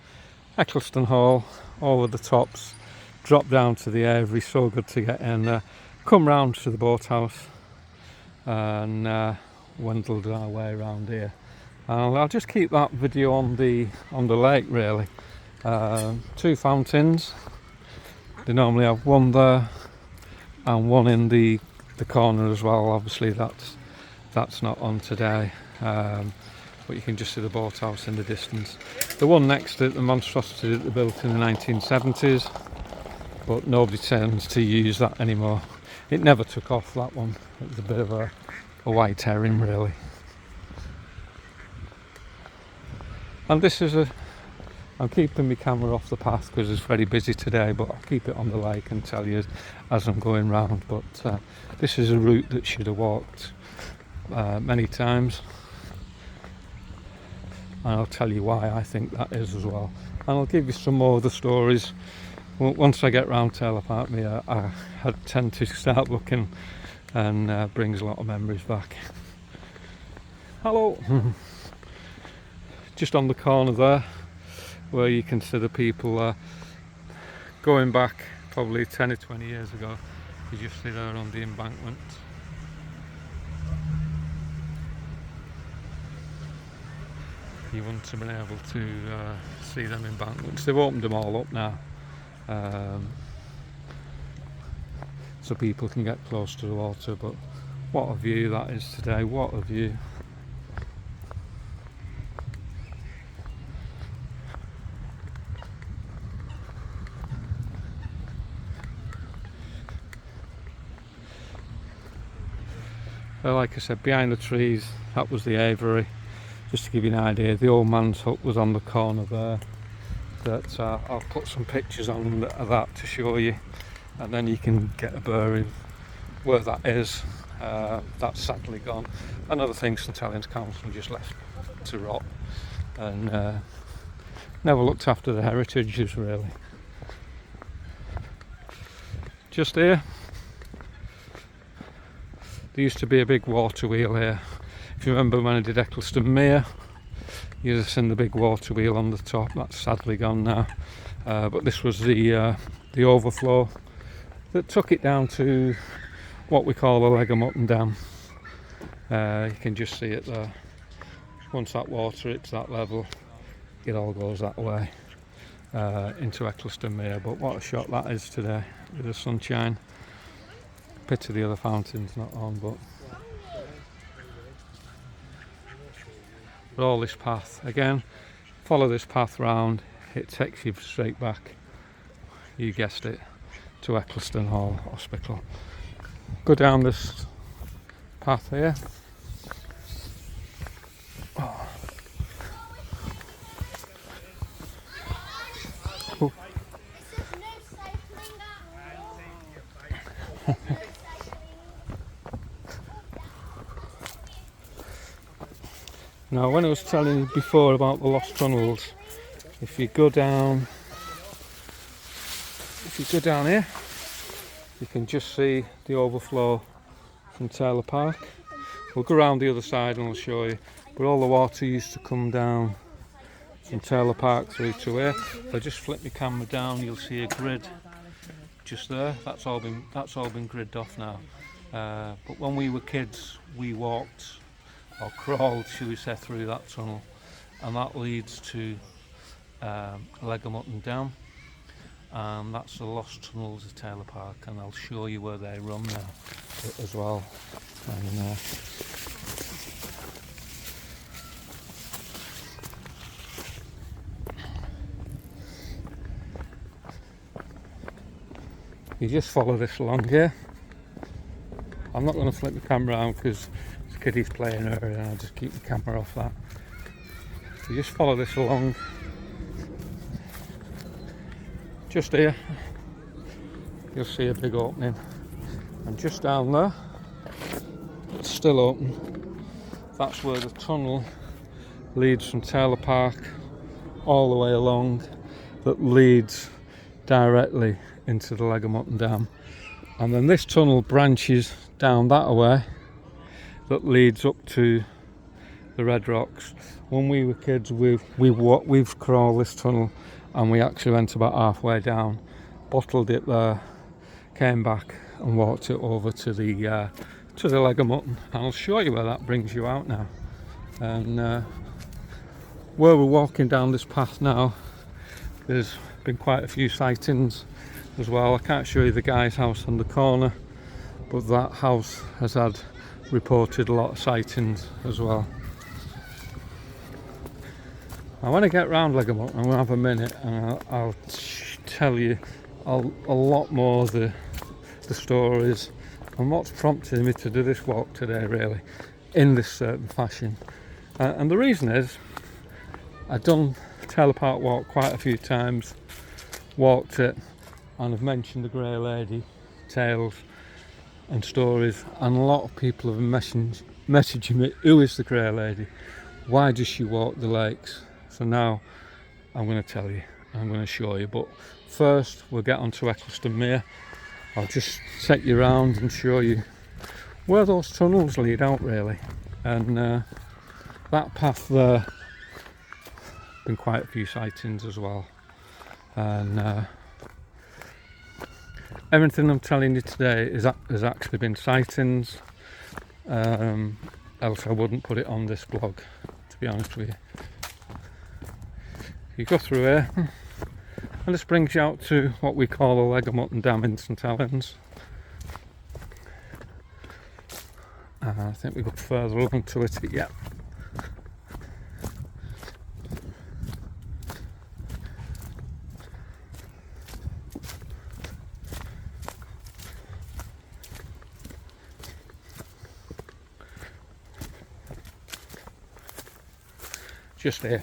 Eccleston Hall, over the tops, drop down to the Avery. So good to get in there, come round to the boathouse, and wendled our way around here. And I'll just keep that video on the lake really. 2 fountains. They normally have one there and one in the corner as well. Obviously that's not on today, but you can just see the boathouse in the distance. The one next to it, the monstrosity that they built in the 1970s, but nobody tends to use that anymore. It never took off, that one. It was a bit of a white herring really. And this is I'm keeping my camera off the path because it's very busy today, but I'll keep it on the lake and tell you as I'm going round. But this is a route that should have walked many times, and I'll tell you why I think that is as well. And I'll give you some more of the stories once I get round Taylor Park. I tend to start looking, and brings a lot of memories back. Hello. Just on the corner there, where you can see the people going back probably 10 or 20 years ago. You just see there on the embankment. You wouldn't have been able to see them embankments. They've opened them all up now, so people can get close to the water. But what a view that is today, what a view. Like I said, behind the trees, that was the aviary. Just to give you an idea, the old man's hut was on the corner there. That I'll put some pictures on of that to show you, and then you can get a bearing where that is. That's sadly gone. Another thing St Helens Council just left to rot, and never looked after the heritages really. Just here, there used to be a big water wheel here. If you remember when I did Eccleston Mere, you'd have seen the big water wheel on the top. That's sadly gone now. But this was the overflow that took it down to what we call the Leg of Mutton Dam. You can just see it there. Once that water hits that level, it all goes that way into Eccleston Mere. But what a shot that is today with the sunshine. Pity the other fountain's not on, but all this path again, follow this path round, it takes you straight back, you guessed it, to Eccleston Hall Hospital. Go down this path here. Oh. Oh. Now, when I was telling you before about the lost tunnels, if you go down here, you can just see the overflow from Taylor Park. We'll go around the other side and I'll show you. But all the water used to come down from Taylor Park through to here. If I just flip my camera down, you'll see a grid just there. That's all been gridded off now. But when we were kids, we walked or crawled, should we say, through that tunnel, and that leads to Leg of Mutton Dam, and that's the lost tunnels of Taylor Park, and I'll show you where they run now as well. And you just follow this along here. I'm not going to flip the camera around because this kiddie's playing her, and I'll just keep the camera off that. So just follow this along. Just here, you'll see a big opening, and just down there, it's still open. That's where the tunnel leads from Taylor Park all the way along, that leads directly into the Leg of Mutton Dam, and then this tunnel branches down that way that leads up to the Red Rocks. When we were kids, we've crawled this tunnel, and we actually went about halfway down, bottled it there, came back and walked it over to the Leg of Mutton. And I'll show you where that brings you out now. And where we're walking down this path now, there's been quite a few sightings as well. I can't show you the guy's house on the corner, but that house has had reported a lot of sightings as well. Now when I get round Leg of Mutton, I'm going to have a minute and I'll tell you a lot more of the stories and what's prompted me to do this walk today, really, in this certain fashion. And the reason is, I've done Taylor Park Walk quite a few times, walked it, and I've mentioned the Grey Lady tales and stories, and a lot of people have been messaging me, who is the Grey Lady? Why does she walk the lakes? So now I'm going to tell you, I'm going to show you, but first we'll get onto Eccleston Mere. I'll just take you around and show you where those tunnels lead out, really. And that path there, been quite a few sightings as well. And everything I'm telling you today has actually been sightings, else I wouldn't put it on this blog, to be honest with you. You go through here, and this brings you out to what we call the Leg of Mutton Dam in St Helens. I think we got further along to it yet. Just here.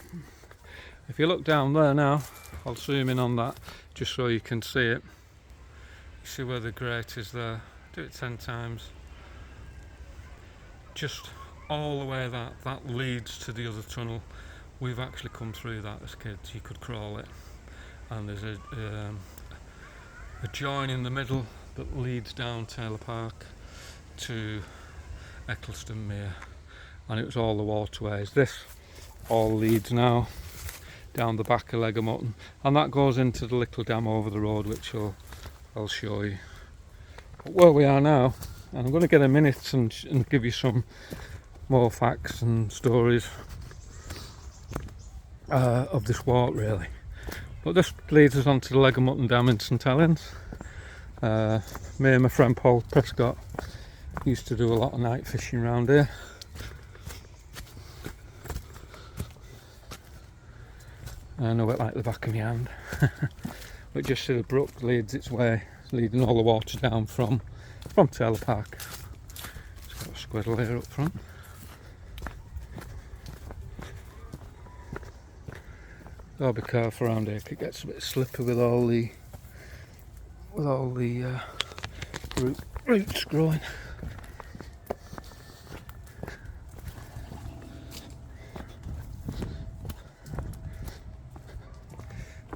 If you look down there now, I'll zoom in on that just so you can see it. You see where the grate is there. Do it 10 times. Just all the way that leads to the other tunnel. We've actually come through that as kids. You could crawl it, and there's a join in the middle that leads down Taylor Park to Eccleston Mere, and it was all the waterways. This all leads now down the back of Leg of Mutton, and that goes into the little dam over the road, which I'll show you. But where we are now, and I'm going to get a minute and give you some more facts and stories of this walk, really. But this leads us on to the Leg of Mutton Dam in St Helens. Me and my friend Paul Prescott used to do a lot of night fishing around here. I know it like the back of my hand. But just see the brook leads its way, leading all the water down from Taylor Park. It's got a squiddle here up front. Gotta be careful around here, it gets a bit slippery with all the roots growing.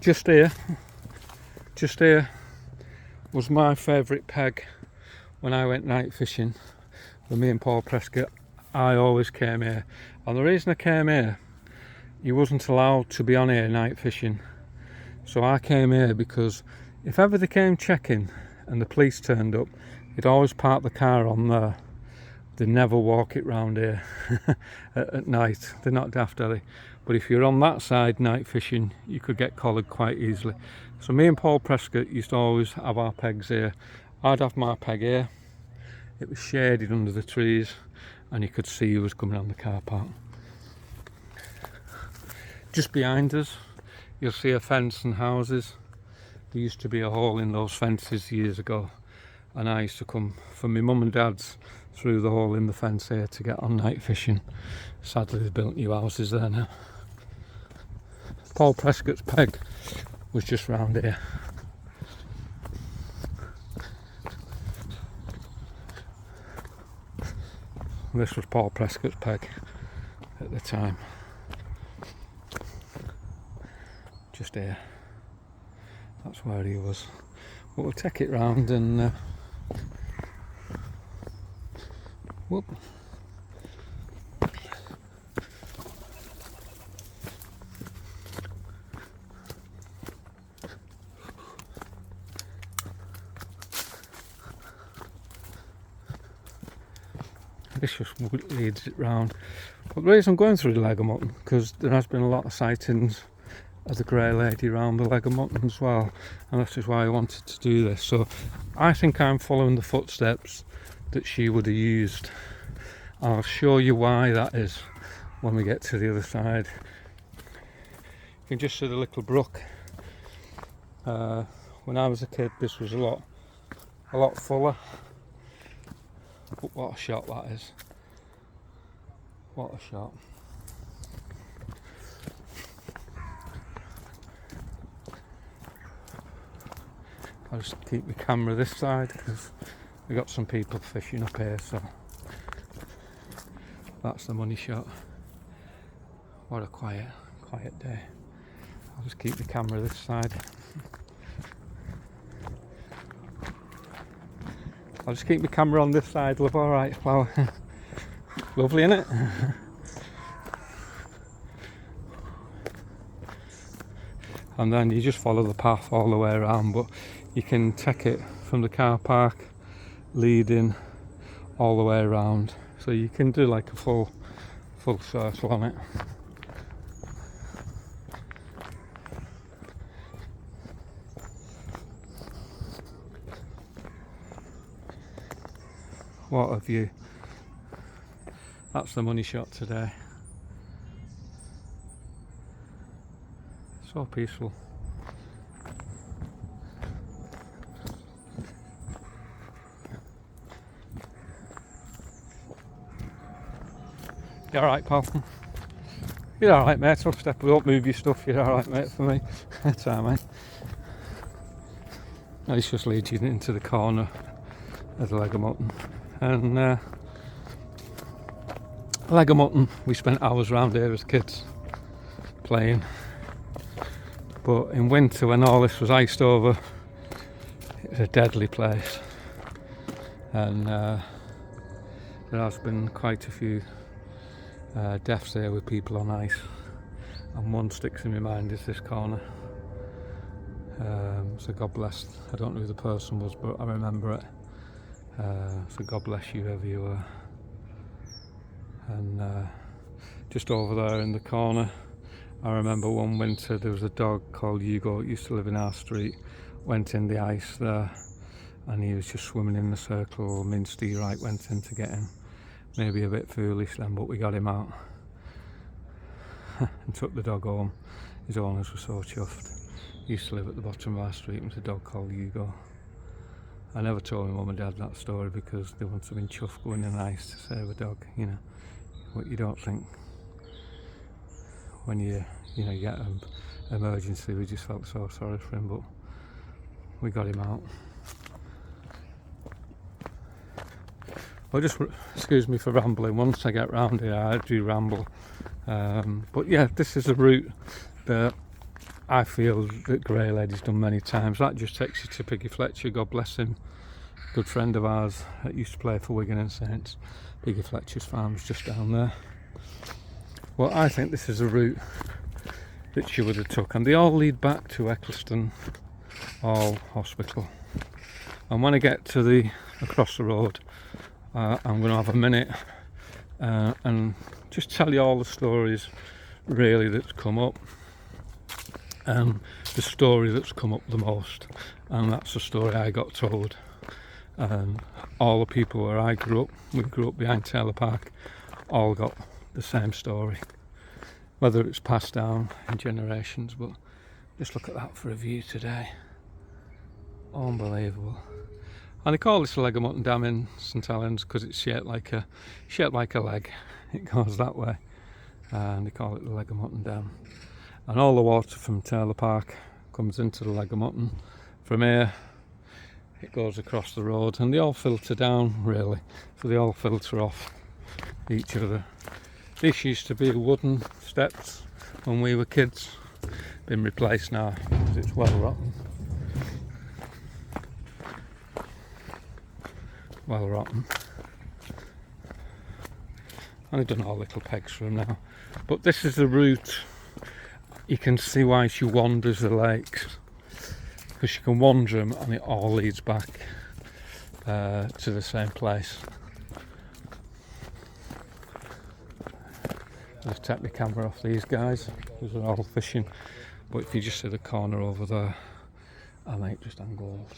Just here was my favourite peg when I went night fishing with me and Paul Prescott. I always came here, and the reason I came here, you wasn't allowed to be on here night fishing, so I came here because if ever they came checking and the police turned up, they'd always park the car on there. They never walk it round here at night. They're not daft, are they? But if you're on that side night fishing, you could get collared quite easily. So me and Paul Prescott used to always have our pegs here. I'd have my peg here. It was shaded under the trees, and you could see who was coming on the car park. Just behind us, you'll see a fence and houses. There used to be a hole in those fences years ago, and I used to come from my mum and dad's through the hole in the fence here to get on night fishing. Sadly, they've built new houses there now. Paul Prescott's peg was just round here. This was Paul Prescott's peg at the time. Just here. That's where he was. But we'll take it round and whoop. This just leads it round. But the reason I'm going through the leg of mutton, because there has been a lot of sightings of the grey lady around the leg of mutton as well, and this is why I wanted to do this. So I think I'm following the footsteps that she would have used. I'll show you why that is when we get to the other side. You can just see the little brook. When I was a kid, this was a lot fuller. But what a shot that is. What a shot. I'll just keep the camera this side because we got some people fishing up here, so that's the money shot. What a quiet day. I'll just keep the camera this side. I'll just keep the camera on this side, love. Alright, flower. Lovely, innit? And then you just follow the path all the way around, but you can take it from the car park leading all the way around, so you can do like a full circle on it. What a view. That's the money shot today. So peaceful. You alright, pal? You're alright, mate. I'll step, don't move your stuff. You're alright, mate, for me. That's alright, mate. This just leads you into the corner of the leg of mutton. And leg of mutton, we spent hours around here as kids playing. But in winter, when all this was iced over, it was a deadly place. And there has been quite a few deaths there with people on ice. And one sticks in my mind is this corner. So God bless, I don't know who the person was, but I remember it. So God bless you whoever you were. And just over there in the corner, I remember one winter there was a dog called Hugo, used to live in our street, went in the ice there and he was just swimming in the circle. Minster right went in to get him. Maybe a bit foolish then, but we got him out and took the dog home. His owners were so chuffed. He used to live at the bottom of our street and was a dog called Hugo. I never told my mum and dad that story because they wouldn't have been chuffed going in ice to save a dog, you know. What you don't think when you get an emergency. We just felt so sorry for him, but we got him out. Well, just excuse me for rambling. Once I get round here, I do ramble. But yeah, this is a route that I feel that Grey Lady's done many times. That just takes you to Piggy Fletcher, God bless him. Good friend of ours that used to play for Wigan and Saints. Piggy Fletcher's farm's just down there. Well, I think this is a route that she would have took, and they all lead back to Eccleston All Hospital. And when I get to across the road, I'm going to have a minute and just tell you all the stories really that's come up. The story that's come up the most, and that's the story I got told. All the people where I grew up, we grew up behind Taylor Park, all got the same story, whether it's passed down in generations. But just look at that for a view today. Unbelievable. And they call this a leg of mutton dam in St Helens because it's shaped like a leg. It goes that way, and they call it the leg of mutton dam. And all the water from Taylor Park comes into the leg of mutton. From here it goes across the road, and they all filter down really, so they all filter off each other. This used to be wooden steps when we were kids, been replaced now because it's well rotten. well rotten. I've done all little pegs for them now, but this is the route. You can see why she wanders the lakes, because she can wander them and it all leads back to the same place. Just take the camera off these guys because they're all fishing, but if you just see the corner over there, I think just angles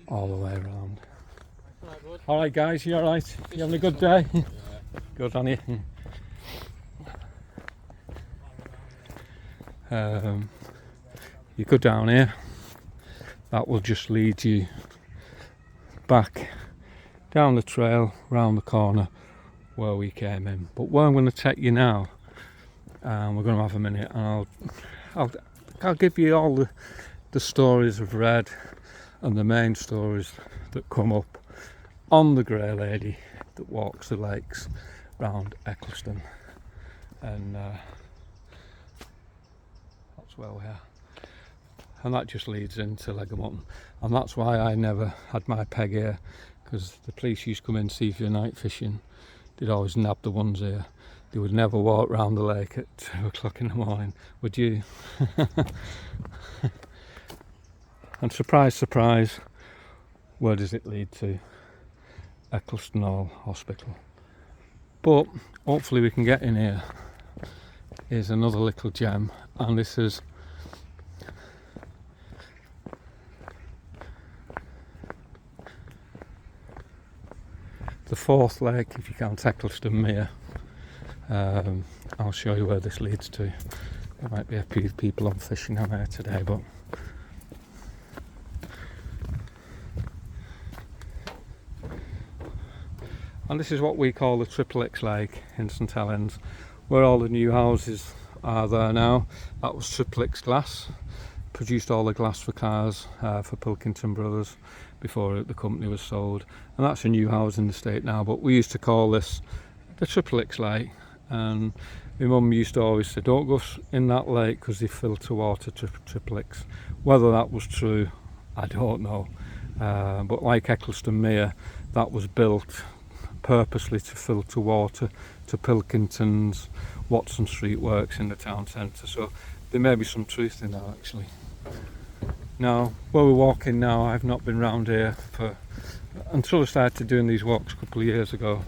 all the way around. Alright guys, you alright? You having a good day? Good on you. You go down here, that will just lead you back down the trail round the corner where we came in. But where I'm going to take you now, we're going to have a minute, and I'll give you all the stories I've read and the main stories that come up on the Grey Lady that walks the lakes round Eccleston, and that's where we are. And that just leads into Leg of Mutton, and that's why I never had my peg here, because the police used to come in and see if you're night fishing. They'd always nab the ones here. They would never walk round the lake at 2 o'clock in the morning, would you? And surprise, surprise, where does it lead to? Eccleston Hall Hospital. But hopefully we can get in here. Here's another little gem, and this is the fourth lake if you count Eccleston Mere. I'll show you where this leads to. There might be a few people on fishing out here today, but and this is what we call the Triple X Lake in St Helens, where all the new houses are there now. That was Triple X Glass, produced all the glass for cars for Pilkington Brothers before the company was sold, and that's a new housing estate now, but we used to call this the Triple X Lake. And my mum used to always say, don't go in that lake because they filter water to Triple X. Whether that was true, I don't know, but like Eccleston Mere, that was built purposely to filter water to Pilkington's Watson Street works in the town centre, so there may be some truth in that actually. Now where we're walking now, I've not been round here until I started doing these walks a couple of years ago,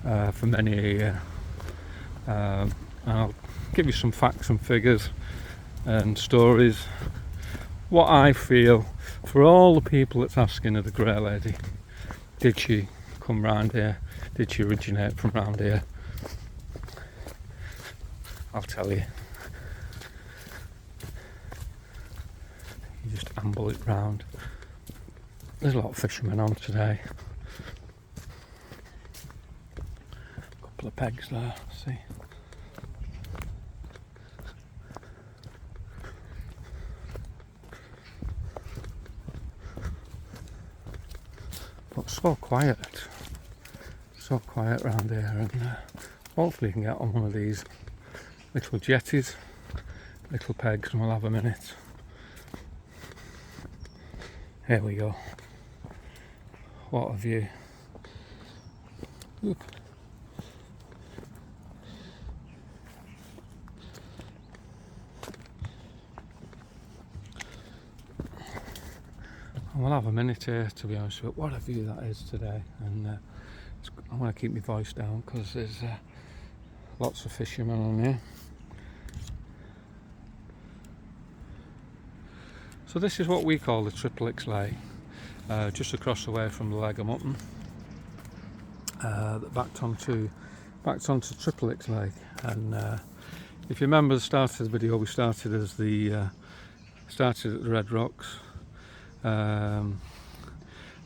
for many a year. And I'll give you some facts and figures and stories, what I feel for all the people that's asking of the Grey Lady, did she come round here, did she originate from round here? I'll tell you. You just amble it round. There's a lot of fishermen on today. Couple of pegs there, see. But so quiet around here, and hopefully you can get on one of these little jetties, little pegs, and we'll have a minute. Here we go. What a view. Look. And we'll have a minute here, to be honest with you. What a view that is today, and I want to keep my voice down because there's lots of fishermen on here. So this is what we call the Triple X Lake, just across the way from the Leg of Mutton, that backed onto Triple X Lake. And if you remember the start of the video, we started at the Red Rocks,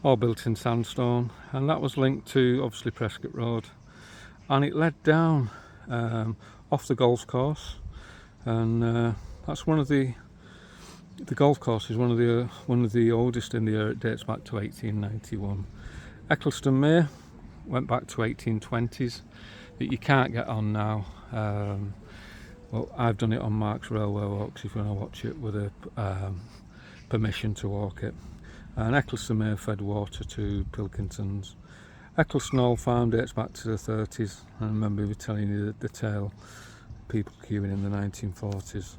all built in sandstone, and that was linked to obviously Prescott Road, and it led down off the golf course, and that's one of the golf course is one of the oldest in the area. It dates back to 1891. Eccleston Mere went back to 1820s, that you can't get on now. Well, I've done it on Mark's Railway Walks if you want to watch it with a permission to walk it. And Eccleston Mere fed water to Pilkington's Eccleston Hall farm dates back to the 30s. I remember we telling you the tale, people queuing in the 1940s.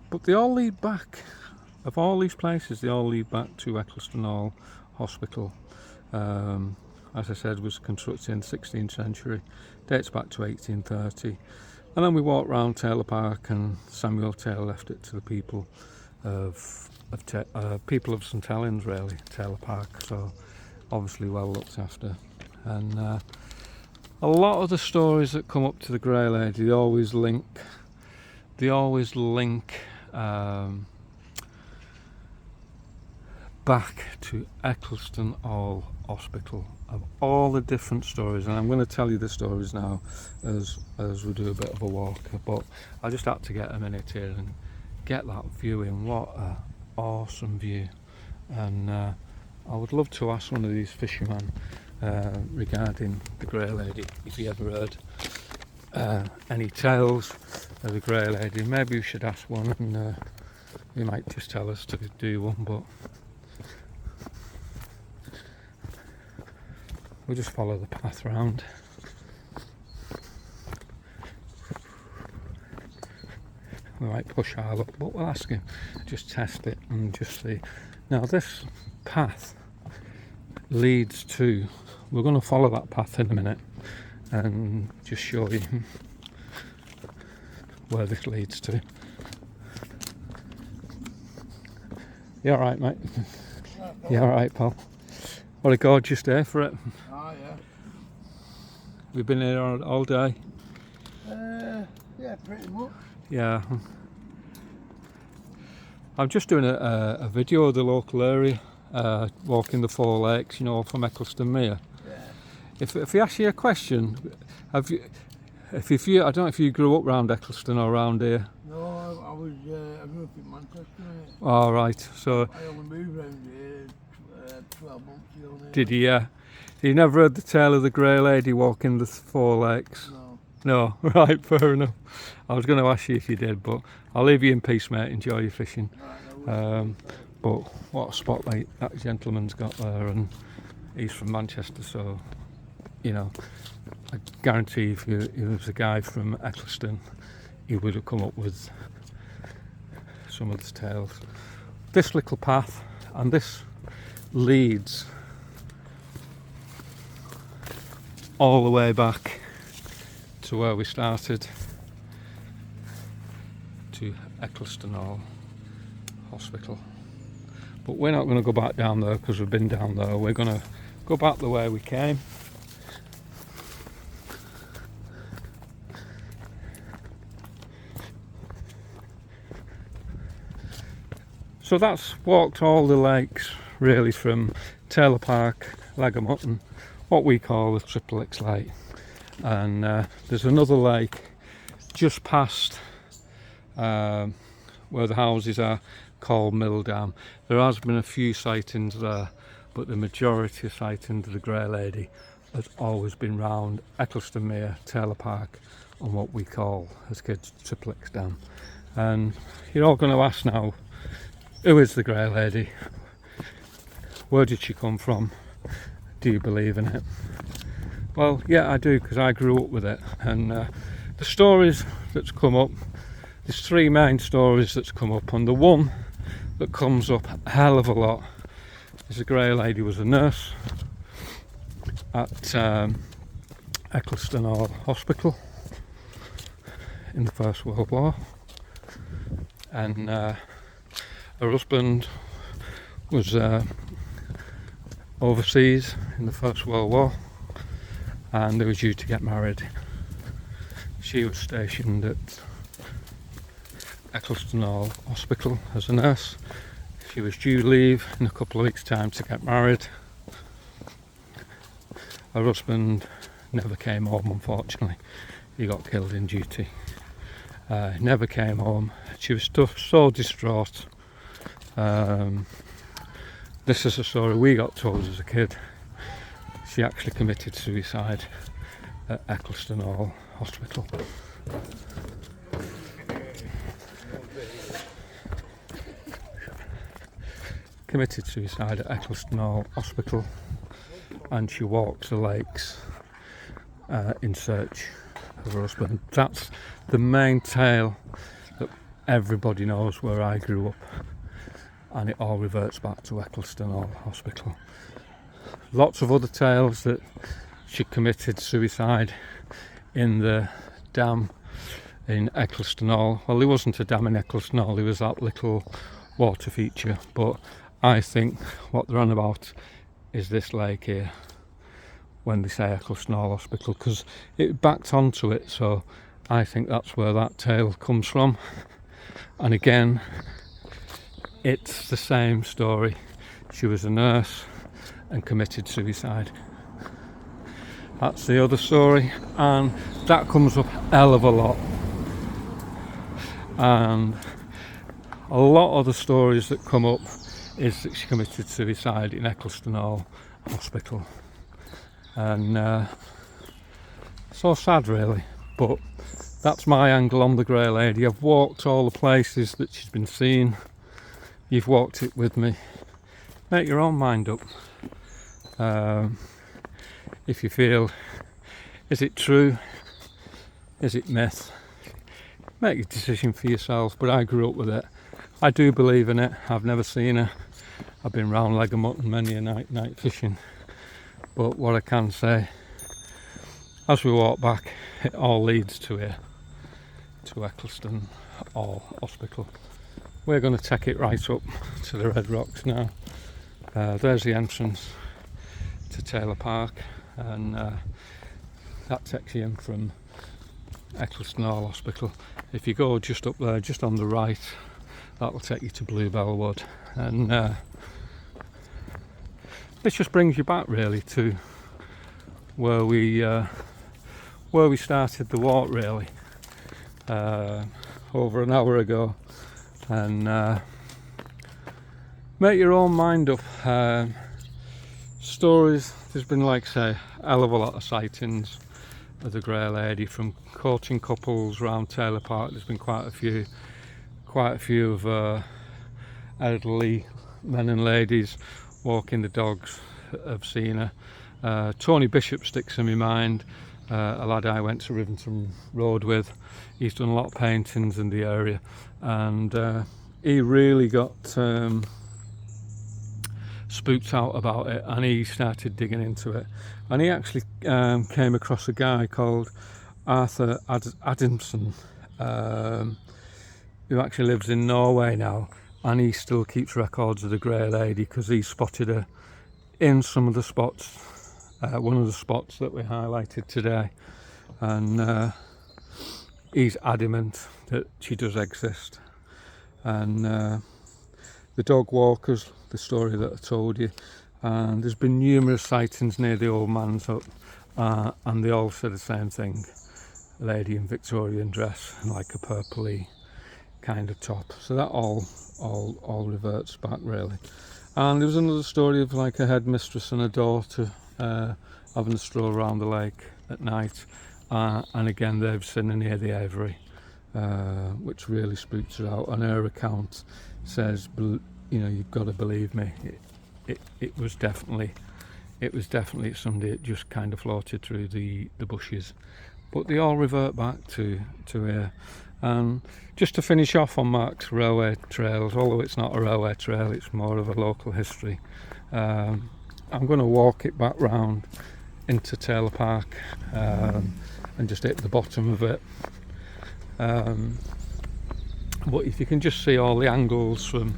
But they all lead back, of all these places, they all lead back to Eccleston Hall Hospital. As I said, was constructed in the 16th century, dates back to 1830. And then we walked round Taylor Park, and Samuel Taylor left it to the people of St Helens, really, Taylor Park. So obviously well looked after. And a lot of the stories that come up to the Grey Lady, they always link back to Eccleston Hall Hospital, of all the different stories. And I'm going to tell you the stories now as we do a bit of a walk, but I just had to get a minute here and get that view in. What an awesome view. And I would love to ask one of these fishermen regarding the Grey Lady, if he ever heard any tales of the Grey Lady. Maybe we should ask one, and he might just tell us to do one, but we'll just follow the path round. We might push our luck, but we'll ask him, just test it and just see. Now this path leads to, we're going to follow that path in a minute and just show you where this leads to. You alright, mate? You alright, pal? What a gorgeous day for it. Oh yeah. We've been here all day. Yeah, pretty much. Yeah. I'm just doing a video of the local area, walking the Four Lakes, you know, from Eccleston Mere. Yeah. If he asks you a question, I don't know if you grew up round Eccleston or round here. No, I grew up in Manchester. Mate. All right. So I only moved round here 12 months ago now. did you? You never heard the tale of the Grey Lady walking the Four Lakes? No. No, right, fair enough. I was going to ask you if you did, but I'll leave you in peace, mate. Enjoy your fishing. But what a spotlight that gentleman's got there, and he's from Manchester, so you know, I guarantee if he was a guy from Eccleston, he would have come up with some of the tales. This little path, and this leads all the way back to where we started, to Eccleston Hall Hospital. But we're not going to go back down there because we've been down there. We're going to go back the way we came. So that's walked all the lakes really from Taylor Park, Leg of Mutton, what we call the Triple X Lake. And there's another lake just past where the houses are, called Mill Dam. There has been a few sightings there, but the majority of sightings of the Grey Lady has always been round Eccleston Mere, Taylor Park, and what we call as kids Triple X Dam. And you're all going to ask now, who is the Grey Lady? Where did she come from? Do you believe in it? Well, yeah, I do, because I grew up with it. And the stories that's come up, there's three main stories that's come up, and the one that comes up a hell of a lot is the Grey Lady was a nurse at Eccleston Hall Hospital in the First World War, and her husband was overseas in the First World War, and they were due to get married. She was stationed at Eccleston Hall Hospital as a nurse. She was due leave in a couple of weeks' time to get married. Her husband never came home, unfortunately. He got killed in duty. Never came home. She was so distraught. This is a story we got told as a kid. She actually committed suicide at Eccleston Hall Hospital. Committed suicide at Eccleston Hall Hospital. and she walks the lakes in search of her husband. That's the main tale that everybody knows where I grew up, and it all reverts back to Eccleston Hall Hospital. Lots of other tales that she committed suicide in the dam in Eccleston Hall. Well, there wasn't a dam in Eccleston Hall, there was that little water feature, but I think what they're on about is this lake here when they say Eccleston Hall Hospital, because it backed onto it, so I think that's where that tale comes from. And again, it's the same story. She was a nurse and committed suicide. That's the other story, and that comes up a hell of a lot. And a lot of the stories that come up is that she committed suicide in Eccleston Hall Hospital. And so sad really, but that's my angle on the Grey Lady. I've walked all the places that she's been seen. You've walked it with me. Make your own mind up. If you feel, is it true? Is it myth? Make your decision for yourself, but I grew up with it. I do believe in it. I've never seen her. I've been round Leg of Mutton many a night fishing. But what I can say, as we walk back, it all leads to here, to Eccleston Hall Hospital. We're going to take it right up to the Red Rocks now. There's the entrance to Taylor Park, and that takes you in from Eccleston Hall Hospital. If you go just up there, just on the right, that will take you to Bluebell Wood, and this just brings you back really to where we started the walk really, over an hour ago. And make your own mind up. Stories, there's been, like I say, a hell of a lot of sightings of the Grey Lady, from coaching couples round Taylor Park. There's been quite a few of elderly men and ladies walking the dogs have seen her. Tony Bishop sticks in my mind, a lad I went to Rivington Road with. He's done a lot of paintings in the area, and he really got spooked out about it, and he started digging into it, and he actually came across a guy called Arthur Adamson, who actually lives in Norway now, and he still keeps records of the Grey Lady because he spotted her in some of the spots, one of the spots that we highlighted today, and he's adamant that she does exist. And the dog walkers, the story that I told you, and there's been numerous sightings near the old man's hut, and they all said the same thing: a lady in Victorian dress and like a purpley kind of top. So that all reverts back really. And there was another story of like a headmistress and a daughter having a stroll around the lake at night, and again they've seen her near the Avery, which really spooks her out. And her account says, you know, you've got to believe me, it was definitely somebody that just kind of floated through the bushes. But they all revert back to here. And just to finish off on Mark's railway trails, although it's not a railway trail, it's more of a local history, I'm going to walk it back round into Taylor Park, and just hit the bottom of it. But if you can just see all the angles from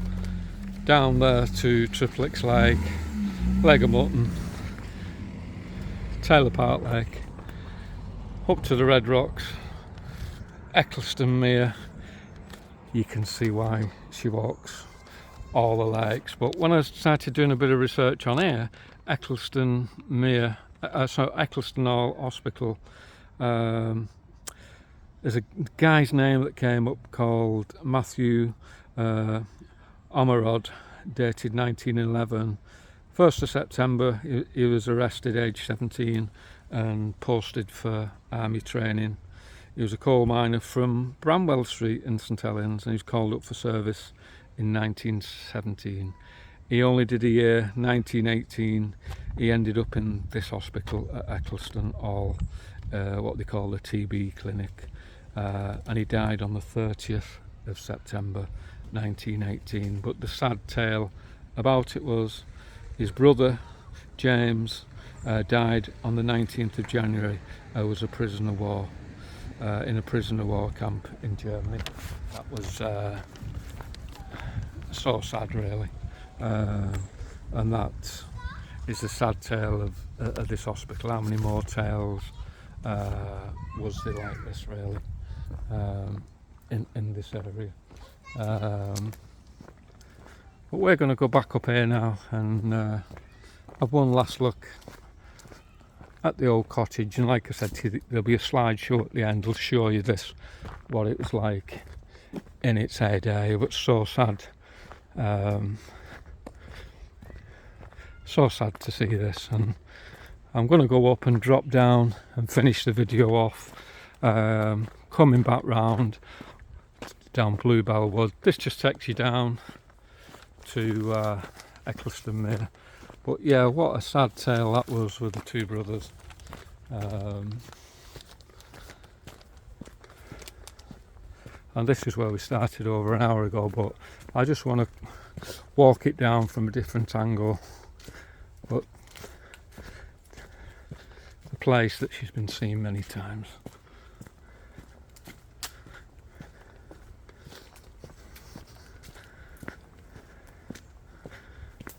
down there to Triplix Lake, Leg of Mutton, Taylor Park Lake, up to the Red Rocks, Eccleston Mere, you can see why she walks all the lakes. But when I started doing a bit of research on here, Eccleston Mere, Eccleston Hall Hospital, there's a guy's name that came up called Matthew Omerod, dated 1911. 1st of September he was arrested aged 17 and posted for army training. He was a coal miner from Bramwell Street in St Helens, and he was called up for service in 1917. He only did a year, 1918. He ended up in this hospital at Eccleston, all what they call the TB clinic, and he died on the 30th of September 1918. But the sad tale about it was his brother James died on the 19th of January. Was a prisoner of war in a prisoner of war camp in Germany. That was so sad, really. And that is the sad tale of this hospital. How many more tales was there like this, really, in this area? But we're going to go back up here now and have one last look at the old cottage. And like I said to you, there'll be a slideshow at the end. It'll show you this, what it was like in its heyday. But so sad. So sad to see this, and I'm going to go up and drop down and finish the video off, coming back round down Bluebell Wood. This just takes you down to Eccleston Mere. But yeah, what a sad tale that was with the two brothers. And this is where we started over an hour ago, but I just want to walk it down from a different angle. But the place that she's been seen many times.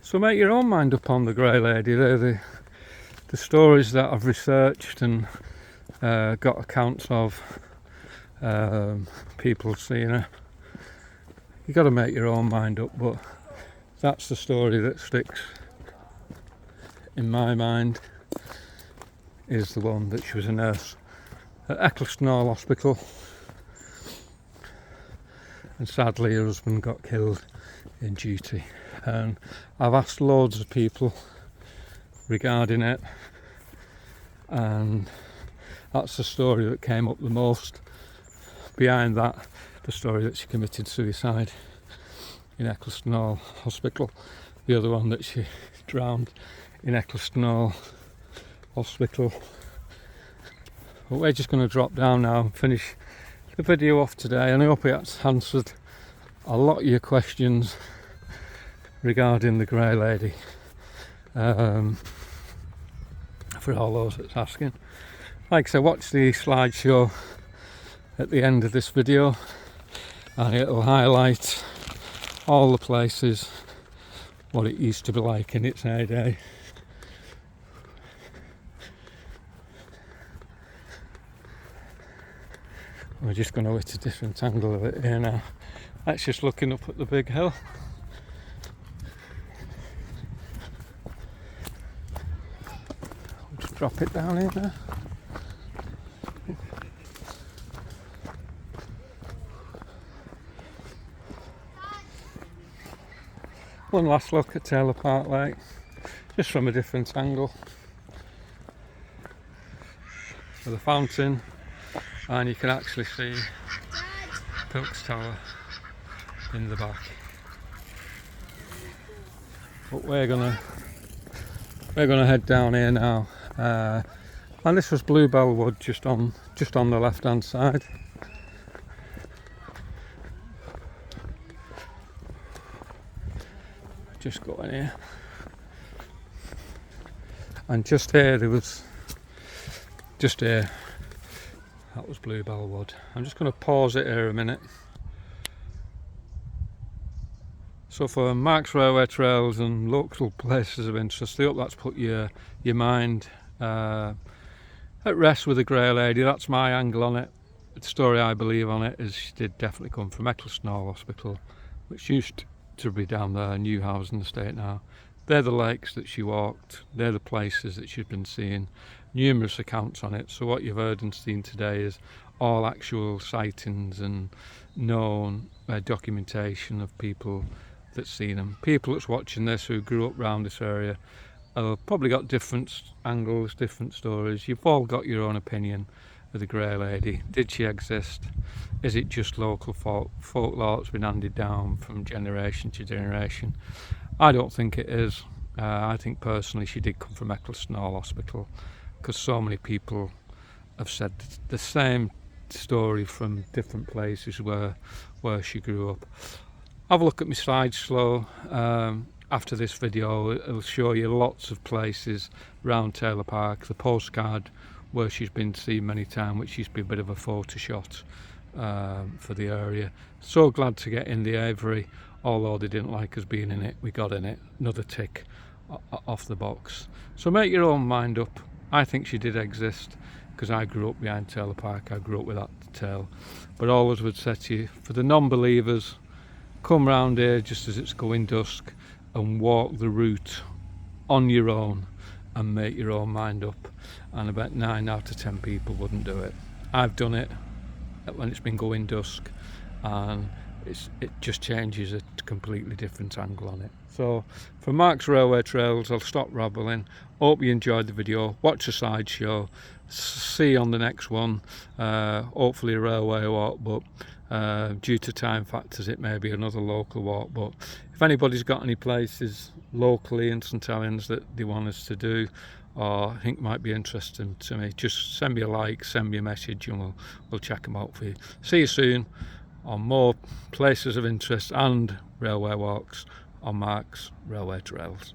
So make your own mind up on the Grey Lady. They're the stories that I've researched and got accounts of, people seeing her. You got to make your own mind up, but that's the story that sticks in my mind, is the one that she was a nurse at Eccleston Hospital, and sadly her husband got killed in duty. And I've asked loads of people regarding it, and that's the story that came up the most. Behind that, the story that she committed suicide in Eccleston Hospital, the other one that she drowned in Eccleston Hospital. But we're just going to drop down now and finish the video off today, and I hope it's answered a lot of your questions regarding the Grey Lady, for all those that's asking. Like I said, watch the slideshow at the end of this video, and it'll highlight all the places, what it used to be like in its heyday. We're just going to hit a different angle of it here now. That's just looking up at the big hill. I'll just drop it down here now. One last look at Taylor Park Lake, just from a different angle. With a fountain, and you can actually see Pilk's Tower in the back. But we're gonna head down here now, and this was Bluebell Wood, just on the left hand side. Just go in here, and just here there was, just here, that was Bluebell Wood. I'm just going to pause it here a minute. So for Marks Railway Trails and local places of interest, I hope that's put your mind at rest with the Grey Lady. That's my angle on it. The story I believe on it is she did definitely come from Eccleston Hospital, which used to be down there, new housing estate now. They're the lakes that she walked, they're the places that she's been seeing, numerous accounts on it. So what you've heard and seen today is all actual sightings and known documentation of people that's seen them. People that's watching this who grew up around this area have probably got different angles, different stories. You've all got your own opinion of the Grey Lady. Did she exist? Is it just local folklore that's been handed down from generation to generation? I don't think it is. I think personally she did come from Eccleston Hospital, because so many people have said the same story from different places where she grew up. Have a look at my slideshow after this video. It'll show you lots of places around Taylor Park. The postcard where she's been seen many times, which used to be a bit of a photo shot for the area. So glad to get in the Aviary, although they didn't like us being in it. We got in it. Another tick off the box. So make your own mind up. I think she did exist, because I grew up behind Taylor Park. I grew up with that tale. But always would say to you, for the non-believers, come round here just as it's going dusk and walk the route on your own and make your own mind up. And about 9 out of 10 people wouldn't do it. I've done it when it's been going dusk, and it just changes a completely different angle on it. So for Mark's Railway Trails, I'll stop rambling. Hope you enjoyed the video. Watch the slideshow. See you on the next one. Hopefully a railway walk, but due to time factors it may be another local walk. But if anybody's got any places locally in St Helens that they want us to do, or think might be interesting to me, just send me a like, send me a message, and we'll check them out for you. See you soon on more places of interest and railway walks on Mark's Railway Trails.